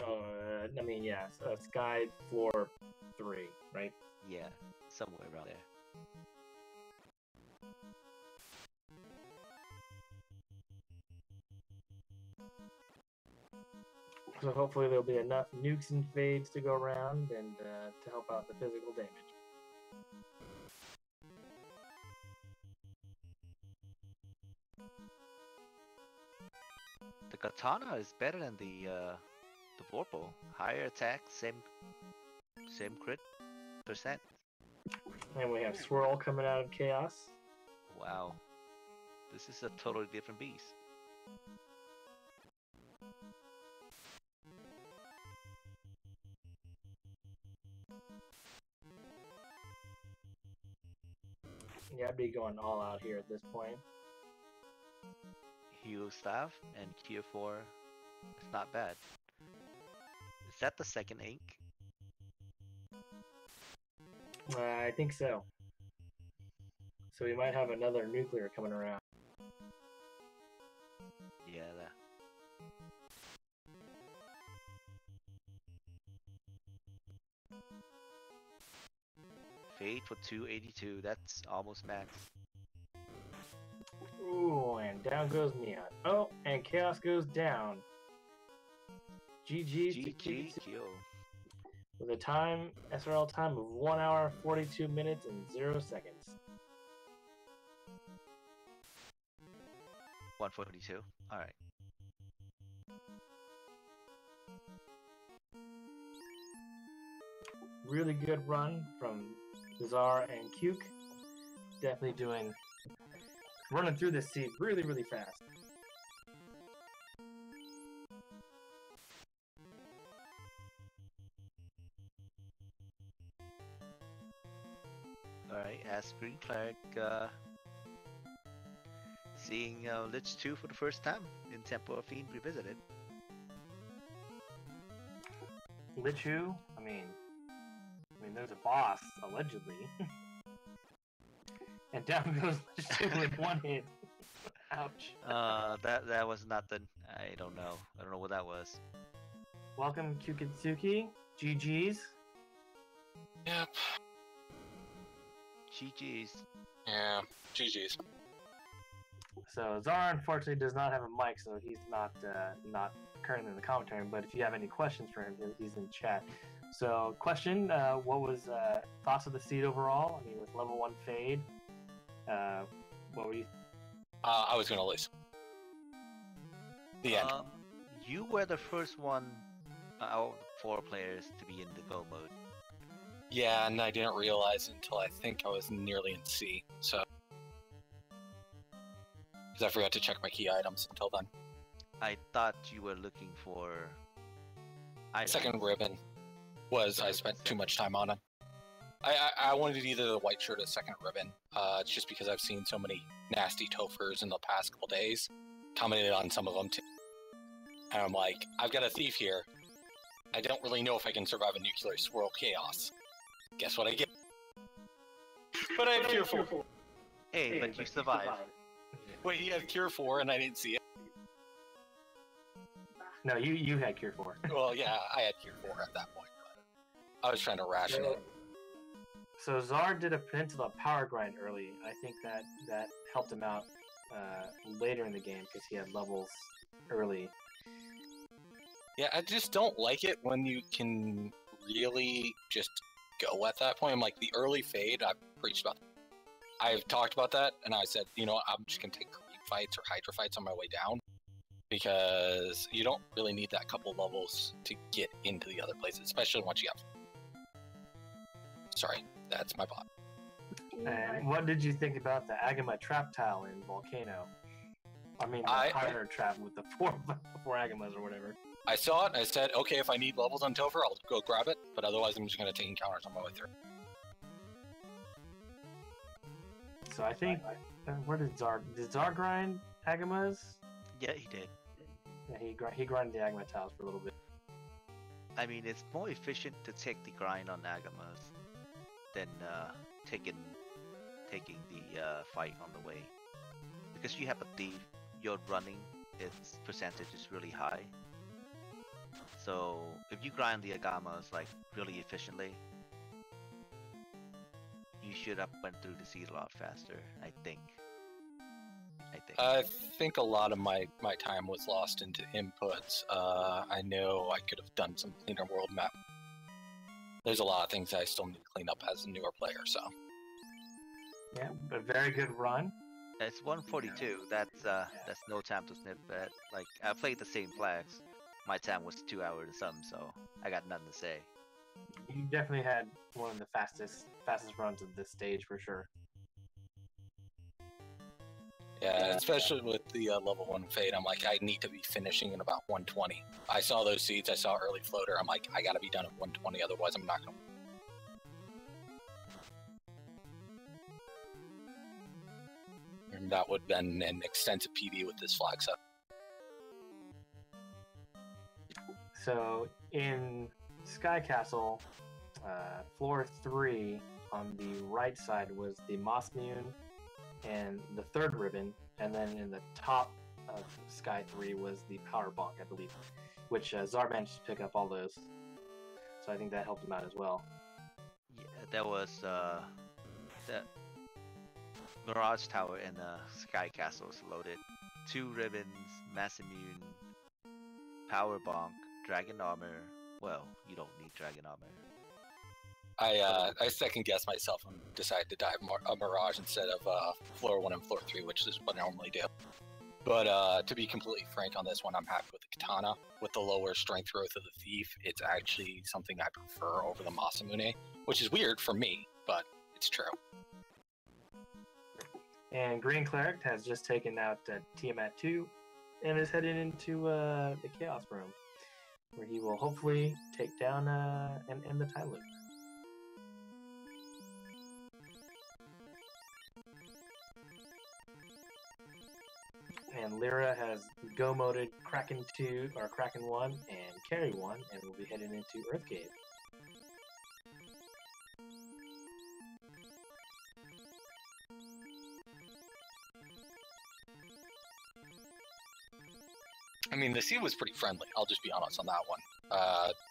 [SPEAKER 1] I mean, yeah, Sky Floor 3, right?
[SPEAKER 2] Yeah, somewhere around there.
[SPEAKER 1] So hopefully there'll be enough nukes and fades to go around and to help out the physical damage.
[SPEAKER 2] The katana is better than the Vorpal. Higher attack, same crit percent.
[SPEAKER 1] And we have Swirl coming out of Chaos.
[SPEAKER 2] Wow, this is a totally different beast.
[SPEAKER 1] Yeah, I'd be going all out here at this point.
[SPEAKER 2] Hero Staff and Tier 4. It's not bad. Is that the second ink?
[SPEAKER 1] I think so. So we might have another nuclear coming around.
[SPEAKER 2] Yeah, that. Fade for 282. That's almost max.
[SPEAKER 1] Ooh, and down goes Neon. Oh, and Chaos goes down. GG's to Kyuketsuki. With a time, SRL time of 1 hour, 42 minutes, and 0 seconds.
[SPEAKER 2] 142. Alright.
[SPEAKER 1] Really good run from Bizarre and Kyuk. Definitely running through this seed really, really fast.
[SPEAKER 2] Alright, as Green Cleric, seeing Lich 2 for the first time in Temple of Fiend Revisited.
[SPEAKER 1] Lich 2? I mean, there's a boss, allegedly. And down goes Lich 2 with 1 hit. Ouch.
[SPEAKER 2] That was not the... I don't know. I don't know what that was.
[SPEAKER 1] Welcome, Kyuketsuki. GG's.
[SPEAKER 3] Yep.
[SPEAKER 2] GG's.
[SPEAKER 3] Yeah, GG's.
[SPEAKER 1] So Zara unfortunately does not have a mic, so he's not currently in the commentary. But if you have any questions for him, he's in chat. So, question: what was thoughts of the seed overall? I mean, with level 1 fade, what were you?
[SPEAKER 3] I was gonna lose. The end.
[SPEAKER 2] You were the first one out of 4 players to be in the go mode.
[SPEAKER 3] Yeah, and I didn't realize until I think I was nearly in C, so... Because I forgot to check my key items until then.
[SPEAKER 2] I thought you were looking for...
[SPEAKER 3] Second ribbon was I spent too much time on it. I wanted either the white shirt or the second ribbon, just because I've seen so many nasty Tophers in the past couple days. Commented on some of them too. And I'm like, I've got a thief here. I don't really know if I can survive a nuclear swirl chaos. Guess what I get? But I have Cure 4.
[SPEAKER 2] Hey, but you survived.
[SPEAKER 3] Wait, he had Cure 4 and I didn't see it?
[SPEAKER 1] No, you had Cure 4.
[SPEAKER 3] Well, yeah, I had Cure 4 at that point, but I was trying to ration it.
[SPEAKER 1] So Zar did a Peninsula power grind early. I think that helped him out later in the game because he had levels early.
[SPEAKER 3] Yeah, I just don't like it when you can really just go at that point. I'm like, the early fade, I've preached about that. I've talked about that, and I said, you know, I'm just going to take creep fights or Hydra fights on my way down, because you don't really need that couple levels to get into the other places, especially once you have... Sorry, that's my bot.
[SPEAKER 1] And what did you think about the Agama trap tile in Volcano? I mean, the higher trap with the four Agamas or whatever.
[SPEAKER 3] I saw it, and I said, okay, if I need levels on Topher, I'll go grab it, but otherwise I'm just going to take encounters on my way through.
[SPEAKER 1] So I think, where did Zar grind Agamas?
[SPEAKER 2] Yeah, he did.
[SPEAKER 1] Yeah, he grinded the Agama tiles for a little bit.
[SPEAKER 2] I mean, it's more efficient to take the grind on Agamas than taking the fight on the way. Because you have a thief, your running, its percentage is really high. So if you grind the Agamas like really efficiently, you should have went through the seed a lot faster, I think.
[SPEAKER 3] I think a lot of my time was lost into inputs. I know I could have done some cleaner world map. There's a lot of things I still need to clean up as a newer player, so.
[SPEAKER 1] Yeah, but very good run.
[SPEAKER 2] It's 142. That's no time to sniff at. Like, I played the same flags. My time was 2 hours and some, so I got nothing to say.
[SPEAKER 1] You definitely had one of the fastest runs of this stage for sure.
[SPEAKER 3] Yeah, especially with the level 1 fade, I'm like, I need to be finishing in about 120. I saw those seeds, I saw early floater, I'm like, I gotta be done at 120, otherwise I'm not gonna. And that would have been an extensive PB with this flag set.
[SPEAKER 1] So in Sky Castle, floor 3 on the right side was the Mossmune and the third ribbon, and then in the top of Sky 3 was the Power Bonk, I believe, which Zar managed to pick up all those. So I think that helped him out as well.
[SPEAKER 2] Yeah, that was the Mirage Tower and Sky Castle was loaded. 2 ribbons, Massimmune, Power Bonk, Dragon Armor. Well, you don't need Dragon Armor.
[SPEAKER 3] I second guessed myself and decided to dive a Mirage instead of floor 1 and floor 3, which is what I normally do. But to be completely frank on this one, I'm happy with the Katana. With the lower strength growth of the Thief, it's actually something I prefer over the Masamune, which is weird for me, but it's true.
[SPEAKER 1] And Green Cleric has just taken out Tiamat 2 and is headed into the Chaos Room, where he will hopefully take down and end the time loop. And Lyra has go-moded Kraken 2, or Kraken 1, and Carry 1, and will be heading into Earth Cave.
[SPEAKER 3] I mean, the sea was pretty friendly, I'll just be honest on that one.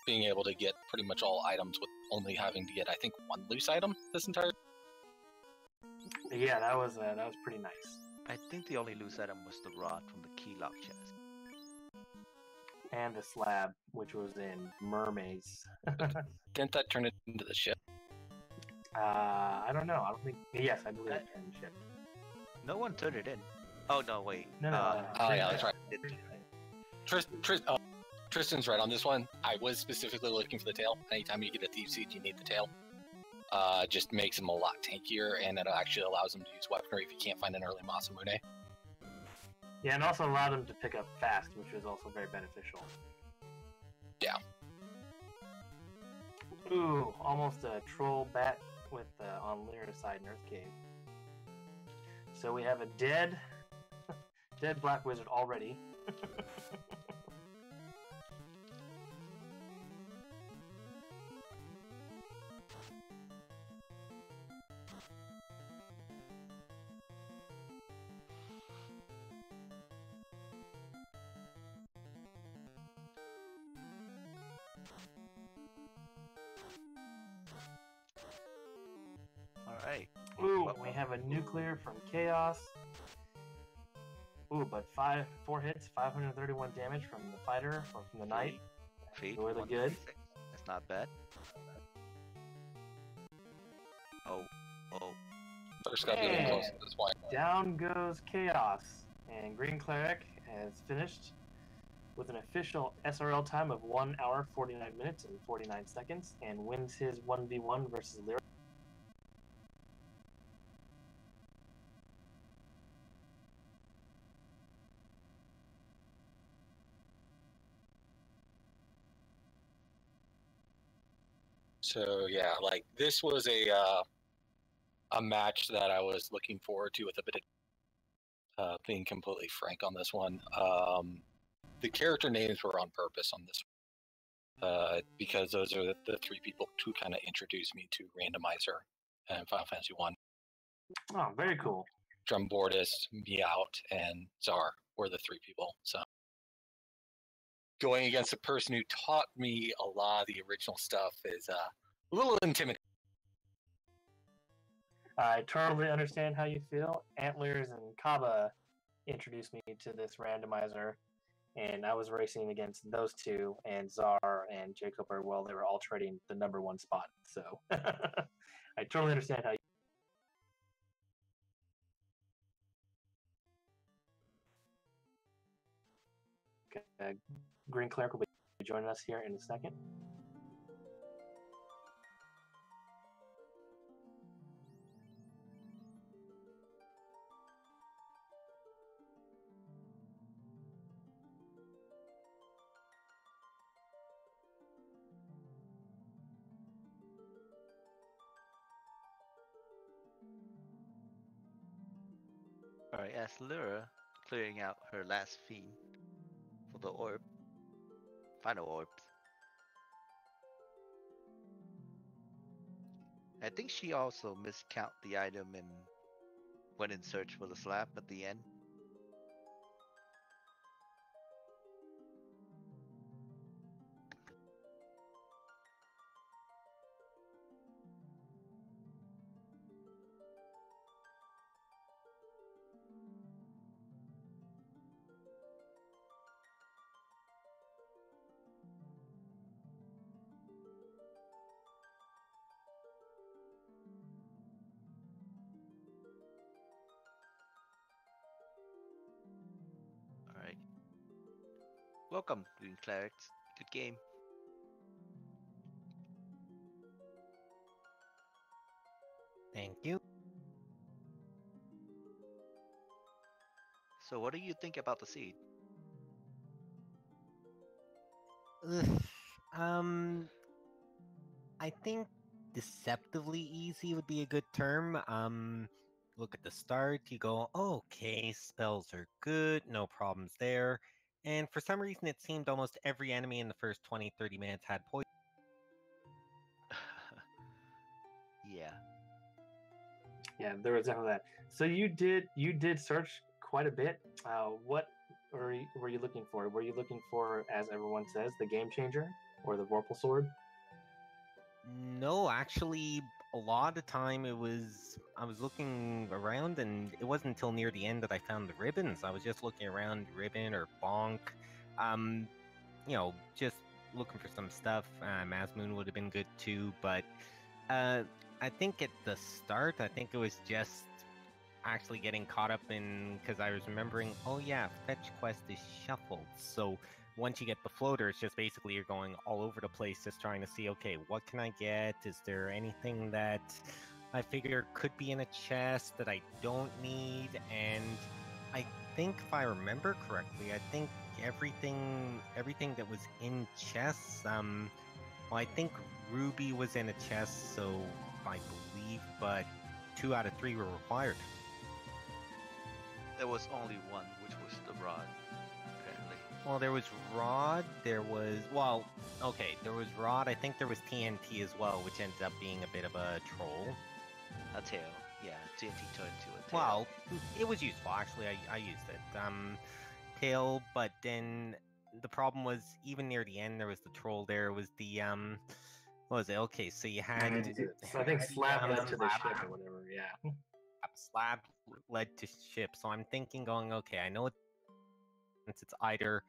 [SPEAKER 3] Being able to get pretty much all items with only having to get, I think, 1 loose item this entire...
[SPEAKER 1] Yeah, that was pretty nice.
[SPEAKER 2] I think the only loose item was the rod from the key lock chest.
[SPEAKER 1] And the slab, which was in Mermaids.
[SPEAKER 3] Didn't that turn it into the ship?
[SPEAKER 1] I don't know. I don't think... Yes, I believe it turned ship.
[SPEAKER 2] No one turned it in. Oh, no, wait.
[SPEAKER 1] No.
[SPEAKER 3] Oh, yeah, that's right. Tristan's right on this one. I was specifically looking for the tail. Anytime you get a Thief Seed, you need the tail. Just makes him a lot tankier, and it actually allows him to use weaponry if you can't find an early Masamune.
[SPEAKER 1] Yeah, and also allowed him to pick up fast, which was also very beneficial.
[SPEAKER 3] Yeah.
[SPEAKER 1] Ooh, almost a troll bat with on Lyra's side in Earth Cave. So we have a dead Black Wizard already.
[SPEAKER 2] Alright.
[SPEAKER 1] Ooh, we have a nuclear from Chaos. Ooh, but 4 hits, 531 damage from the fighter, or from the knight.
[SPEAKER 2] Feet,
[SPEAKER 1] Really good.
[SPEAKER 2] That's not bad. Oh.
[SPEAKER 3] First got to be close at this point.
[SPEAKER 1] Down goes Chaos, and Green Cleric has finished with an official SRL time of 1 hour, 49 minutes, and 49 seconds, and wins his 1v1 versus Lyra.
[SPEAKER 3] So yeah, like this was a match that I was looking forward to with a bit of being completely frank on this one. The character names were on purpose on this because those are the three people who kind of introduced me to Randomizer and Final Fantasy 1.
[SPEAKER 1] Oh, very cool.
[SPEAKER 3] Drumbordis, Meowth, and Czar were the three people. So going against a person who taught me a lot of the original stuff is a little intimidating.
[SPEAKER 1] I totally understand how you feel. Antlers and Kaba introduced me to this randomizer, and I was racing against those two, and Czar and Jacob are, well, they were all trading the #1 spot. So I totally understand how you Green Cleric will be joining us here in a second.
[SPEAKER 2] Alright, as Lyra clearing out her last fiend for the orb, final orbs. I think she also miscount the item and went in search for the slab at the end. Alright. Welcome, Green Clerics. Good game.
[SPEAKER 4] Thank you.
[SPEAKER 2] So what do you think about the seed?
[SPEAKER 4] Ugh, I think deceptively easy would be a good term. Look at the start, you go, okay, spells are good, no problems there. And for some reason, it seemed almost every enemy in the first 20-30 minutes had poison.
[SPEAKER 2] Yeah.
[SPEAKER 1] Yeah, there was definitely that. So you did search quite a bit. What were you looking for? Were you looking for, as everyone says, the game changer or the Vorpal sword?
[SPEAKER 4] No, actually, a lot of the time I was looking around, and it wasn't until near the end that I found the ribbons. I was just looking around, ribbon or bonk, just looking for some stuff. Mazmoon would have been good too, but I think at the start, I think it was just actually getting caught up in, because I was remembering, oh yeah, fetch quest is shuffled, so once you get the floater, it's just basically you're going all over the place just trying to see, okay, what can I get? Is there anything that I figure could be in a chest that I don't need? And I think if I remember correctly, I think everything that was in chests, well, I think Ruby was in a chest, so I believe, but 2 out of 3 were required.
[SPEAKER 2] There was only one, which was the rod, apparently.
[SPEAKER 4] Well, there was Rod, there was Rod, I think there was TNT as well, which ended up being a bit of a troll.
[SPEAKER 2] A tail, yeah, TNT turned into a tail.
[SPEAKER 4] Well, it was useful, actually, I used it. Tail, but then the problem was, even near the end, there was the troll there, was the, what was it? Okay, so you had...
[SPEAKER 1] So I think slab led to the ship or whatever, yeah.
[SPEAKER 4] Slab led to ship, so I'm thinking okay, I know it's either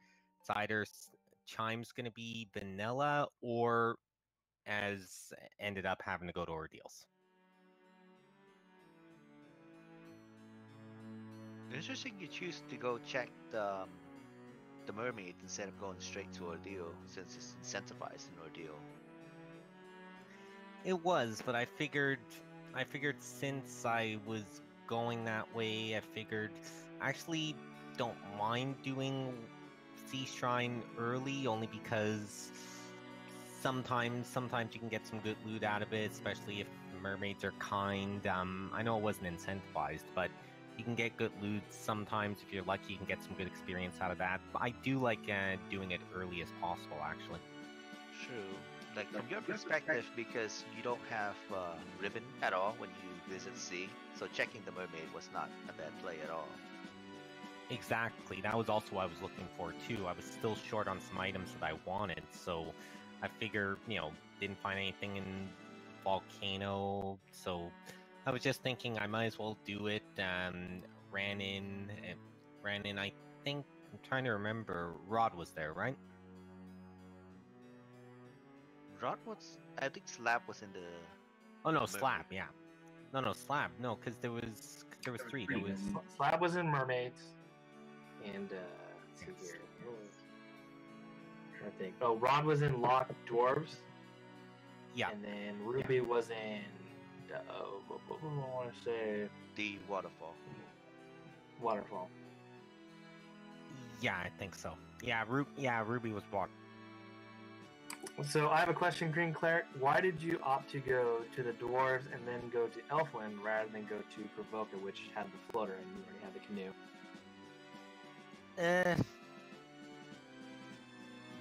[SPEAKER 4] Chime's gonna be vanilla, or as ended up having to go to ordeals.
[SPEAKER 2] Interesting you choose to go check the mermaid instead of going straight to ordeal, since it's incentivized in ordeal.
[SPEAKER 4] It was, but I figured since I was going that way, I actually don't mind doing Sea Shrine early, only because sometimes you can get some good loot out of it, especially if mermaids are kind. I know it wasn't incentivized, but you can get good loot sometimes. If you're lucky, you can get some good experience out of that. But I do like doing it early as possible, actually.
[SPEAKER 2] True. Like from your perspective, because you don't have ribbon at all when you visit sea, so checking the mermaid was not a bad play at all.
[SPEAKER 4] Exactly. That was also what I was looking for too. I was still short on some items that I wanted, so I figure, didn't find anything in Volcano, so I was just thinking I might as well do it. Ran in. I think I'm trying to remember. Rod was there, right?
[SPEAKER 2] Rod was, I think Slab was in the.
[SPEAKER 4] Oh no,
[SPEAKER 2] mermaid.
[SPEAKER 4] Slab. Yeah. No, Slab. No, because there was three. There was
[SPEAKER 1] Slab was in mermaids, and let's see here. I think. Oh, Rod was in Locked Dwarves.
[SPEAKER 4] Yeah.
[SPEAKER 1] And then Ruby was in. What do I want to say?
[SPEAKER 2] The waterfall.
[SPEAKER 1] Waterfall.
[SPEAKER 4] Yeah, I think so. Yeah, Ruby was water.
[SPEAKER 1] So I have a question, Green Cleric. Why did you opt to go to the dwarves and then go to Elfland rather than go to Provoker, which had the floater and you already had the canoe?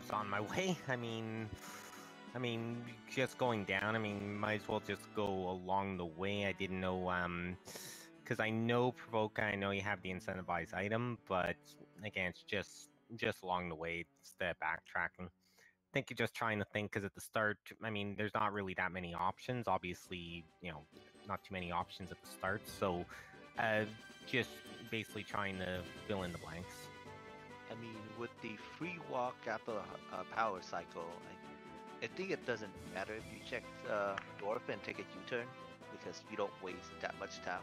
[SPEAKER 4] It's on my way. I mean, just going down. I mean, might as well just go along the way. I didn't know, because I know Provoke. I know you have the incentivized item, but again, it's just along the way. It's the backtracking. I think you're just trying to think, because at the start, I mean, there's not really that many options. Obviously, not too many options at the start. So, just basically trying to fill in the blanks.
[SPEAKER 2] I mean, with the free walk after a power cycle, I think it doesn't matter if you check Dwarf and take a U-turn, because you don't waste that much time.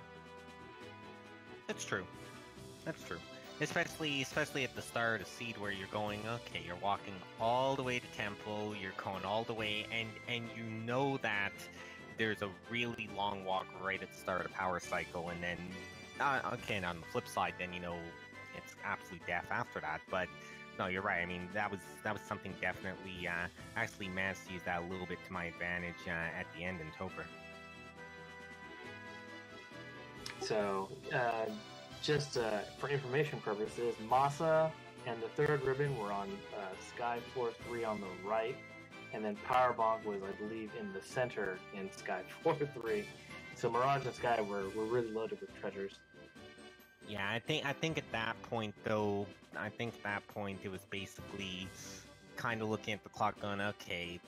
[SPEAKER 4] That's true. Especially at the start of Seed, where you're going, okay, you're walking all the way to Temple, you're going all the way, and you know that there's a really long walk right at the start of Power Cycle, and then, okay, and on the flip side, then it's absolute death after that. But no, you're right. I mean, that was something definitely. Actually managed to use that a little bit to my advantage at the end in Topher.
[SPEAKER 1] So, just for information purposes, Masa and the third ribbon were on Sky 4-3 on the right, and then Powerbonk was, I believe, in the center in Sky 4-3. So Mirage and Sky were really loaded with treasures.
[SPEAKER 4] Yeah, I think at that point though, it was basically kind of looking at the clock, going, okay,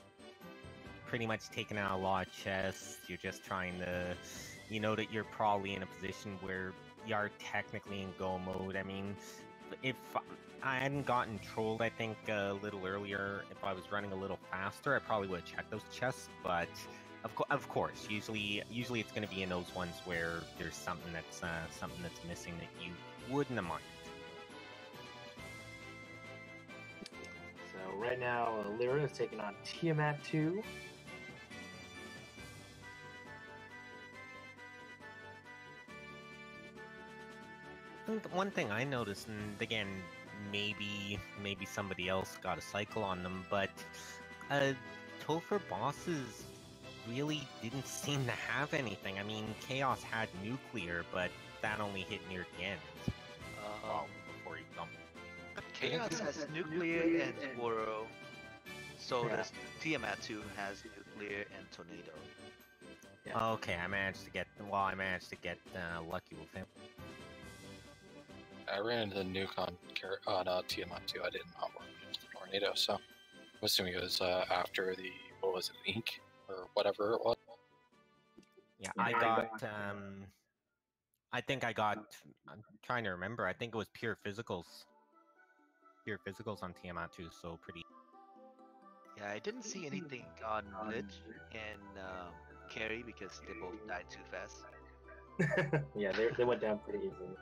[SPEAKER 4] pretty much taking out a lot of chests. You're just trying to, that you're probably in a position where you are technically in go mode. I mean, if I hadn't gotten trolled, I think a little earlier, if I was running a little faster, I probably would have checked those chests. But of course, usually it's going to be in those ones where there's something that's missing that you wouldn't have minded.
[SPEAKER 1] So right now, Lyra is taking on Tiamat 2.
[SPEAKER 4] One thing I noticed, and again, maybe somebody else got a cycle on them, but Topher bosses really didn't seem to have anything. I mean, Chaos had nuclear, but that only hit near the end. Before he jumped.
[SPEAKER 2] Chaos has nuclear and Twirl, so does Tiamat 2 has nuclear and tornado.
[SPEAKER 4] Yeah. Okay, I managed to get lucky with him.
[SPEAKER 3] I ran into the nuke on Tiamat 2. I did not run into the tornado, so I'm assuming it was after the, what was it, Ink? Or whatever it was.
[SPEAKER 4] Yeah, I got, I'm trying to remember, I think it was pure physicals on Tiamat 2, so pretty.
[SPEAKER 2] Yeah, I didn't see anything on Lich and Carrie because they both died too fast.
[SPEAKER 1] Yeah, they went down pretty easily.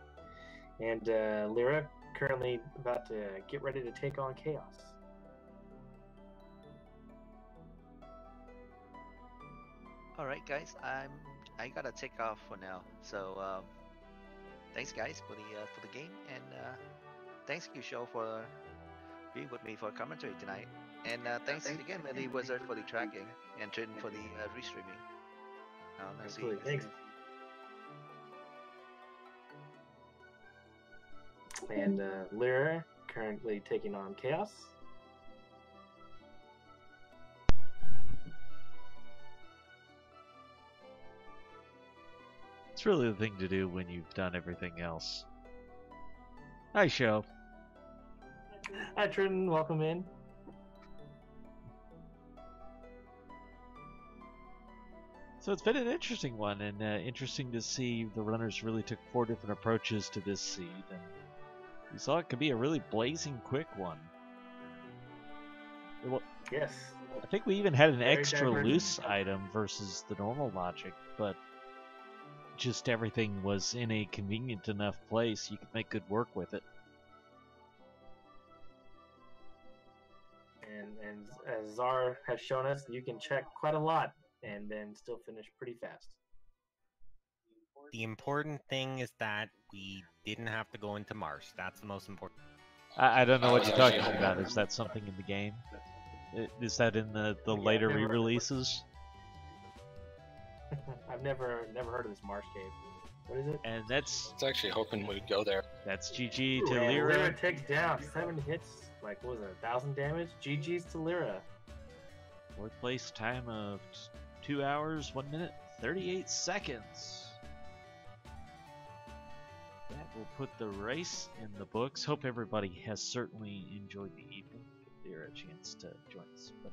[SPEAKER 1] And Lyra currently about to get ready to take on Chaos.
[SPEAKER 2] All right, guys, I gotta take off for now. So thanks, guys, for the game, and thanks you, Show, for being with me for commentary tonight. And thanks again, Melee Wizard, for the tracking and Trin for the restreaming. Nice seeing you.
[SPEAKER 1] Thanks. And Lyra currently taking on Chaos.
[SPEAKER 5] It's really the thing to do when you've done everything else. Hi, Show.
[SPEAKER 1] Hi, Trin. Welcome in.
[SPEAKER 5] So it's been an interesting one, and interesting to see the runners really took 4 different approaches to this seed, and you saw it could be a really blazing quick one. Well,
[SPEAKER 1] Yes.
[SPEAKER 5] I think we even had an
[SPEAKER 1] Very
[SPEAKER 5] extra
[SPEAKER 1] divergent.
[SPEAKER 5] loose item versus the normal logic, but just everything was in a convenient enough place you could make good work with it.
[SPEAKER 1] And as Zar has shown us, you can check quite a lot and then still finish pretty fast.
[SPEAKER 4] The important thing is that we didn't have to go into Marsh. That's the most important.
[SPEAKER 5] I don't know what you're talking about. Is that something in the game? Is that in the later
[SPEAKER 1] never-
[SPEAKER 5] re-releases?
[SPEAKER 1] I've never heard of this Marsh Cave. What is it?
[SPEAKER 5] And that's
[SPEAKER 3] I was actually hoping we'd go there.
[SPEAKER 5] GG to
[SPEAKER 1] And
[SPEAKER 5] Lyra.
[SPEAKER 1] Lyra takes down 7 hits. Like, what was it, 1,000 damage? GG's to Lyra.
[SPEAKER 5] Fourth place time of 2 hours, 1 minute, 38 seconds. That will put the race in the books. Hope everybody has certainly enjoyed the evening. Give Lyra a chance to join us. But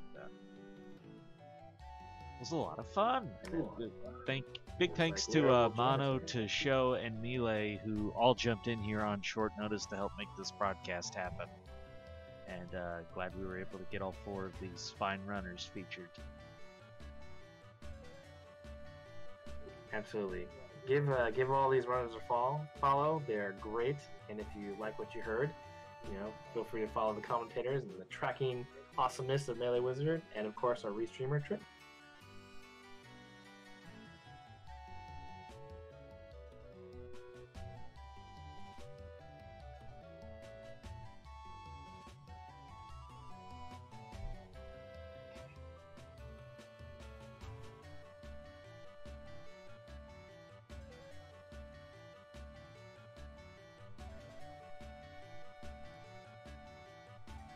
[SPEAKER 5] it was a lot of fun. Big thanks to Mono, to Sho, and Melee, who all jumped in here on short notice to help make this broadcast happen. And glad we were able to get all 4 of these fine runners featured.
[SPEAKER 1] Absolutely. Give all these runners a follow. They're great. And if you like what you heard, feel free to follow the commentators and the tracking awesomeness of Melee Wizard, and of course our restreamer Trip.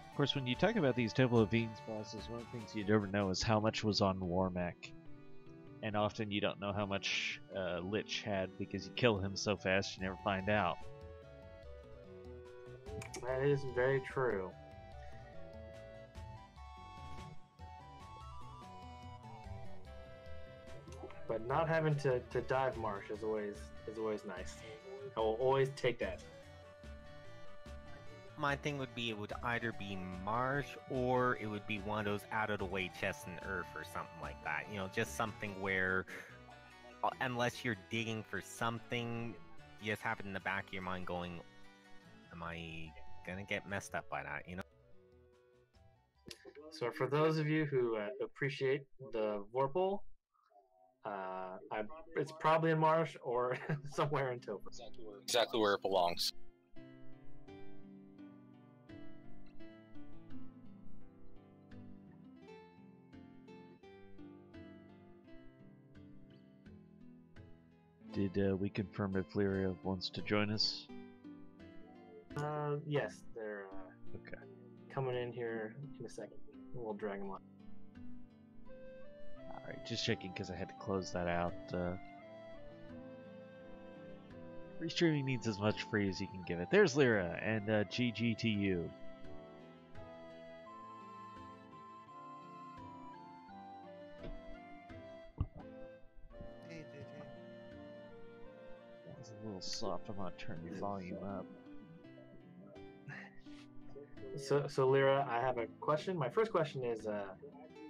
[SPEAKER 5] Of course, when you talk about these Temple of Fiends bosses, one of the things you never know is how much was on Warmech. And often you don't know how much Lich had because you kill him so fast you never find out.
[SPEAKER 1] That is very true. But not having to dive Marsh is always nice. I will always take that.
[SPEAKER 4] My thing would be it would either be Marsh or it would be one of those out of the way chests in Earth or something like that. Just something where, unless you're digging for something, you just have it in the back of your mind going, am I gonna get messed up by that,
[SPEAKER 1] So for those of you who appreciate the Vorpal, it's probably in Marsh or somewhere in Topher.
[SPEAKER 3] Exactly where it belongs.
[SPEAKER 5] Did we confirm if Lyria wants to join us?
[SPEAKER 1] Yes, they're
[SPEAKER 5] Okay.
[SPEAKER 1] coming in here in a second. We'll drag them on.
[SPEAKER 5] Alright, just checking because I had to close that out. Restreaming needs as much free as you can give it. There's Lyra, and GG to you.
[SPEAKER 6] Hey, JJ.
[SPEAKER 5] That was a little soft. I'm gonna turn the volume up.
[SPEAKER 1] So Lyra, I have a question. My first question is,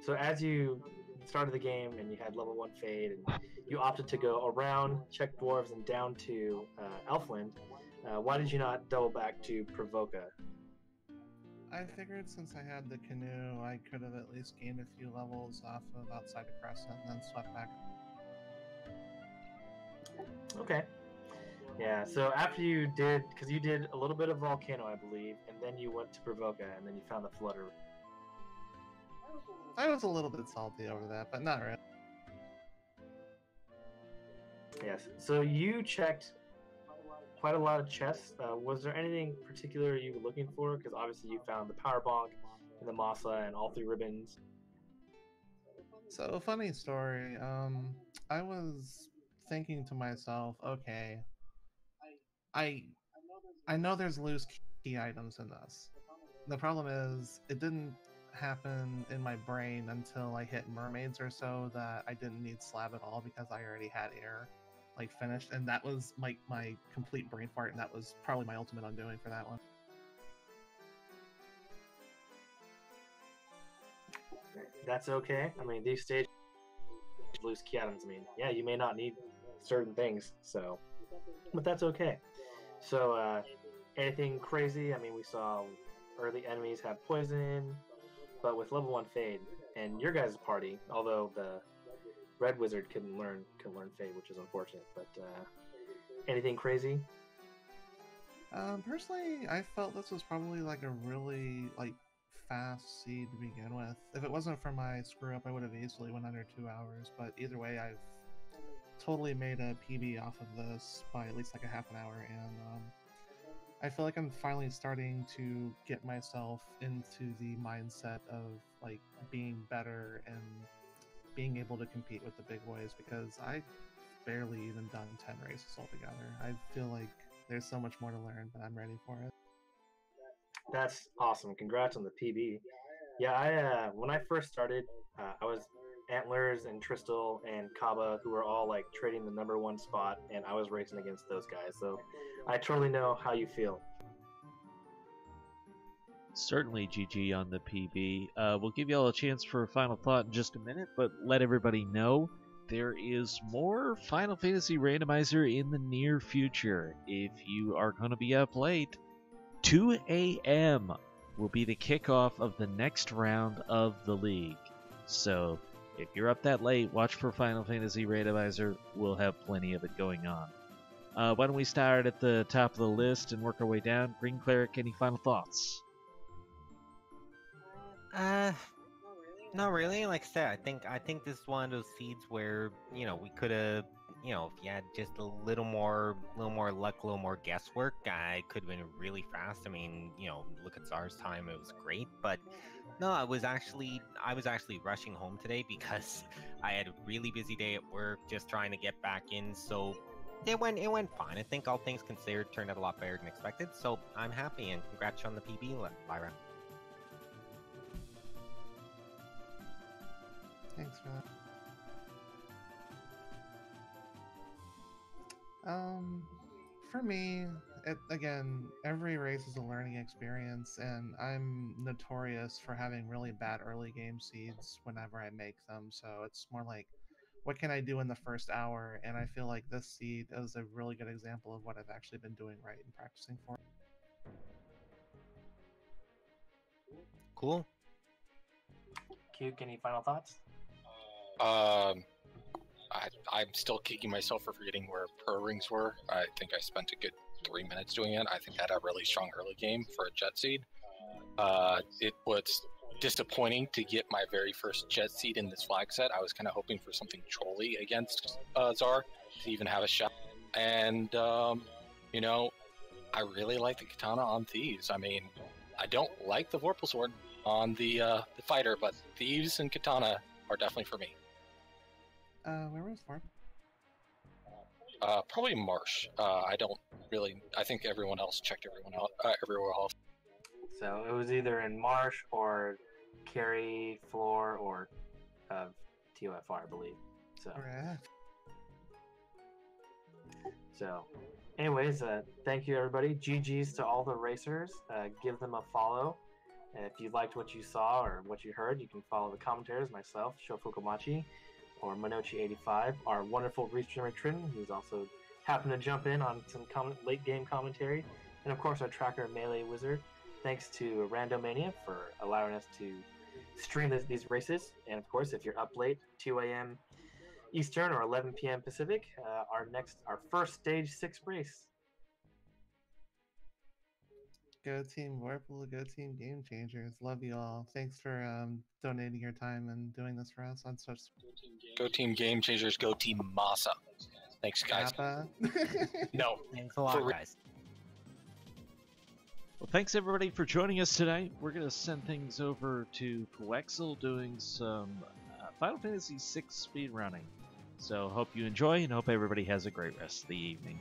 [SPEAKER 1] so as you started the game and you had level 1 fade and you opted to go around, check dwarves, and down to Elfland, why did you not double back to Provoca?
[SPEAKER 6] I figured since I had the canoe, I could have at least gained a few levels off of outside the Crescent and then swept back.
[SPEAKER 1] Okay. Yeah, so after you did, because you did a little bit of Volcano, I believe, and then you went to Provoca, and then you found the Flutter.
[SPEAKER 6] I was a little bit salty over that, but not really.
[SPEAKER 1] Yes. So you checked quite a lot of chests. Was there anything particular you were looking for? Because obviously you found the power bonk and the masa and all 3 ribbons.
[SPEAKER 6] So, funny story. I was thinking to myself, okay, I know there's loose key items in this. The problem is, it didn't happen in my brain until I hit mermaids or so that I didn't need slab at all because I already had air like finished, and that was my complete brain fart, and that was probably my ultimate undoing for that one.
[SPEAKER 1] That's okay. I mean, these stages loose key items. I mean, yeah, you may not need certain things, so, but that's okay. So, anything crazy? I mean, we saw early enemies have poison, but with level 1 Fade and your guys' party, although the Red Wizard couldn't learn Fade, which is unfortunate. But anything crazy?
[SPEAKER 6] Personally, I felt this was probably like a really fast seed to begin with. If it wasn't for my screw up, I would have easily went under 2 hours. But either way, I've totally made a PB off of this by at least like a half an hour, and I feel like I'm finally starting to get myself into the mindset of like being better and being able to compete with the big boys, because I've barely even done 10 races altogether. I feel like there's so much more to learn, but I'm ready for it.
[SPEAKER 1] That's awesome. Congrats on the PB. Yeah, I when I first started, I was Antlers and Tristal and Kaba, who were all like trading the number 1 spot, and I was racing against those guys. So I totally know how you feel.
[SPEAKER 5] Certainly, GG on the PB. We'll give you all a chance for a final thought in just a minute, but let everybody know there is more Final Fantasy Randomizer in the near future. If you are going to be up late, 2 a.m. will be the kickoff of the next round of the league. So if you're up that late, watch for Final Fantasy Randomizer. We'll have plenty of it going on. Why don't we start at the top of the list and work our way down? Green Cleric, any final thoughts?
[SPEAKER 4] Not really. Like I said, I think this is one of those seeds where we could have, if you had just a little more luck, a little more guesswork, I could have been really fast. I mean, look at Czar's time; it was great. But no, I was actually rushing home today because I had a really busy day at work, just trying to get back in. So it went fine. I think all things considered, turned out a lot better than expected. So I'm happy, and congrats on the PB, Lyra.
[SPEAKER 6] Thanks for that. For me, again, every race is a learning experience, and I'm notorious for having really bad early game seeds whenever I make them. So it's more like, what can I do in the first hour? And I feel like this seed is a really good example of what I've actually been doing right and practicing for.
[SPEAKER 4] Cool.
[SPEAKER 1] Cuke, any final thoughts?
[SPEAKER 3] I'm still kicking myself for forgetting where pro rings were. I think I spent a good 3 minutes doing it. I think I had a really strong early game for a jet seed. It was disappointing to get my very first jet seed in this flag set. I was kind of hoping for something trolly against Czar to even have a shot. And, I really like the katana on Thieves. I mean, I don't like the Vorpal Sword on the fighter, but Thieves and katana are definitely for me.
[SPEAKER 6] Where was Farm?
[SPEAKER 3] Probably Marsh. I think everyone else checked everywhere else.
[SPEAKER 1] So it was either in Marsh or Carry Floor or TOFR, I believe. So.
[SPEAKER 6] Alright.
[SPEAKER 1] So, anyways, thank you everybody. GG's to all the racers. Give them a follow. And if you liked what you saw or what you heard, you can follow the commentators, myself, Shofukumachi, or Manochi85, our wonderful restreamer Trin, who's also happened to jump in on some late game commentary, and of course our tracker Melee Wizard. Thanks to Randomania for allowing us to stream these races, and of course if you're up late, 2 a.m. Eastern or 11 p.m. Pacific, our first stage 6 race.
[SPEAKER 6] Go Team Warple, go Team Game Changers. Love you all. Thanks for donating your time and doing this for us on such.
[SPEAKER 3] Go Team Game Changers, go Team Masa. Thanks, guys.
[SPEAKER 6] Kappa.
[SPEAKER 3] No.
[SPEAKER 4] Thanks a lot, guys.
[SPEAKER 5] Well, thanks everybody for joining us tonight. We're going to send things over to Coexel doing some Final Fantasy VI speedrunning. So hope you enjoy and hope everybody has a great rest of the evening.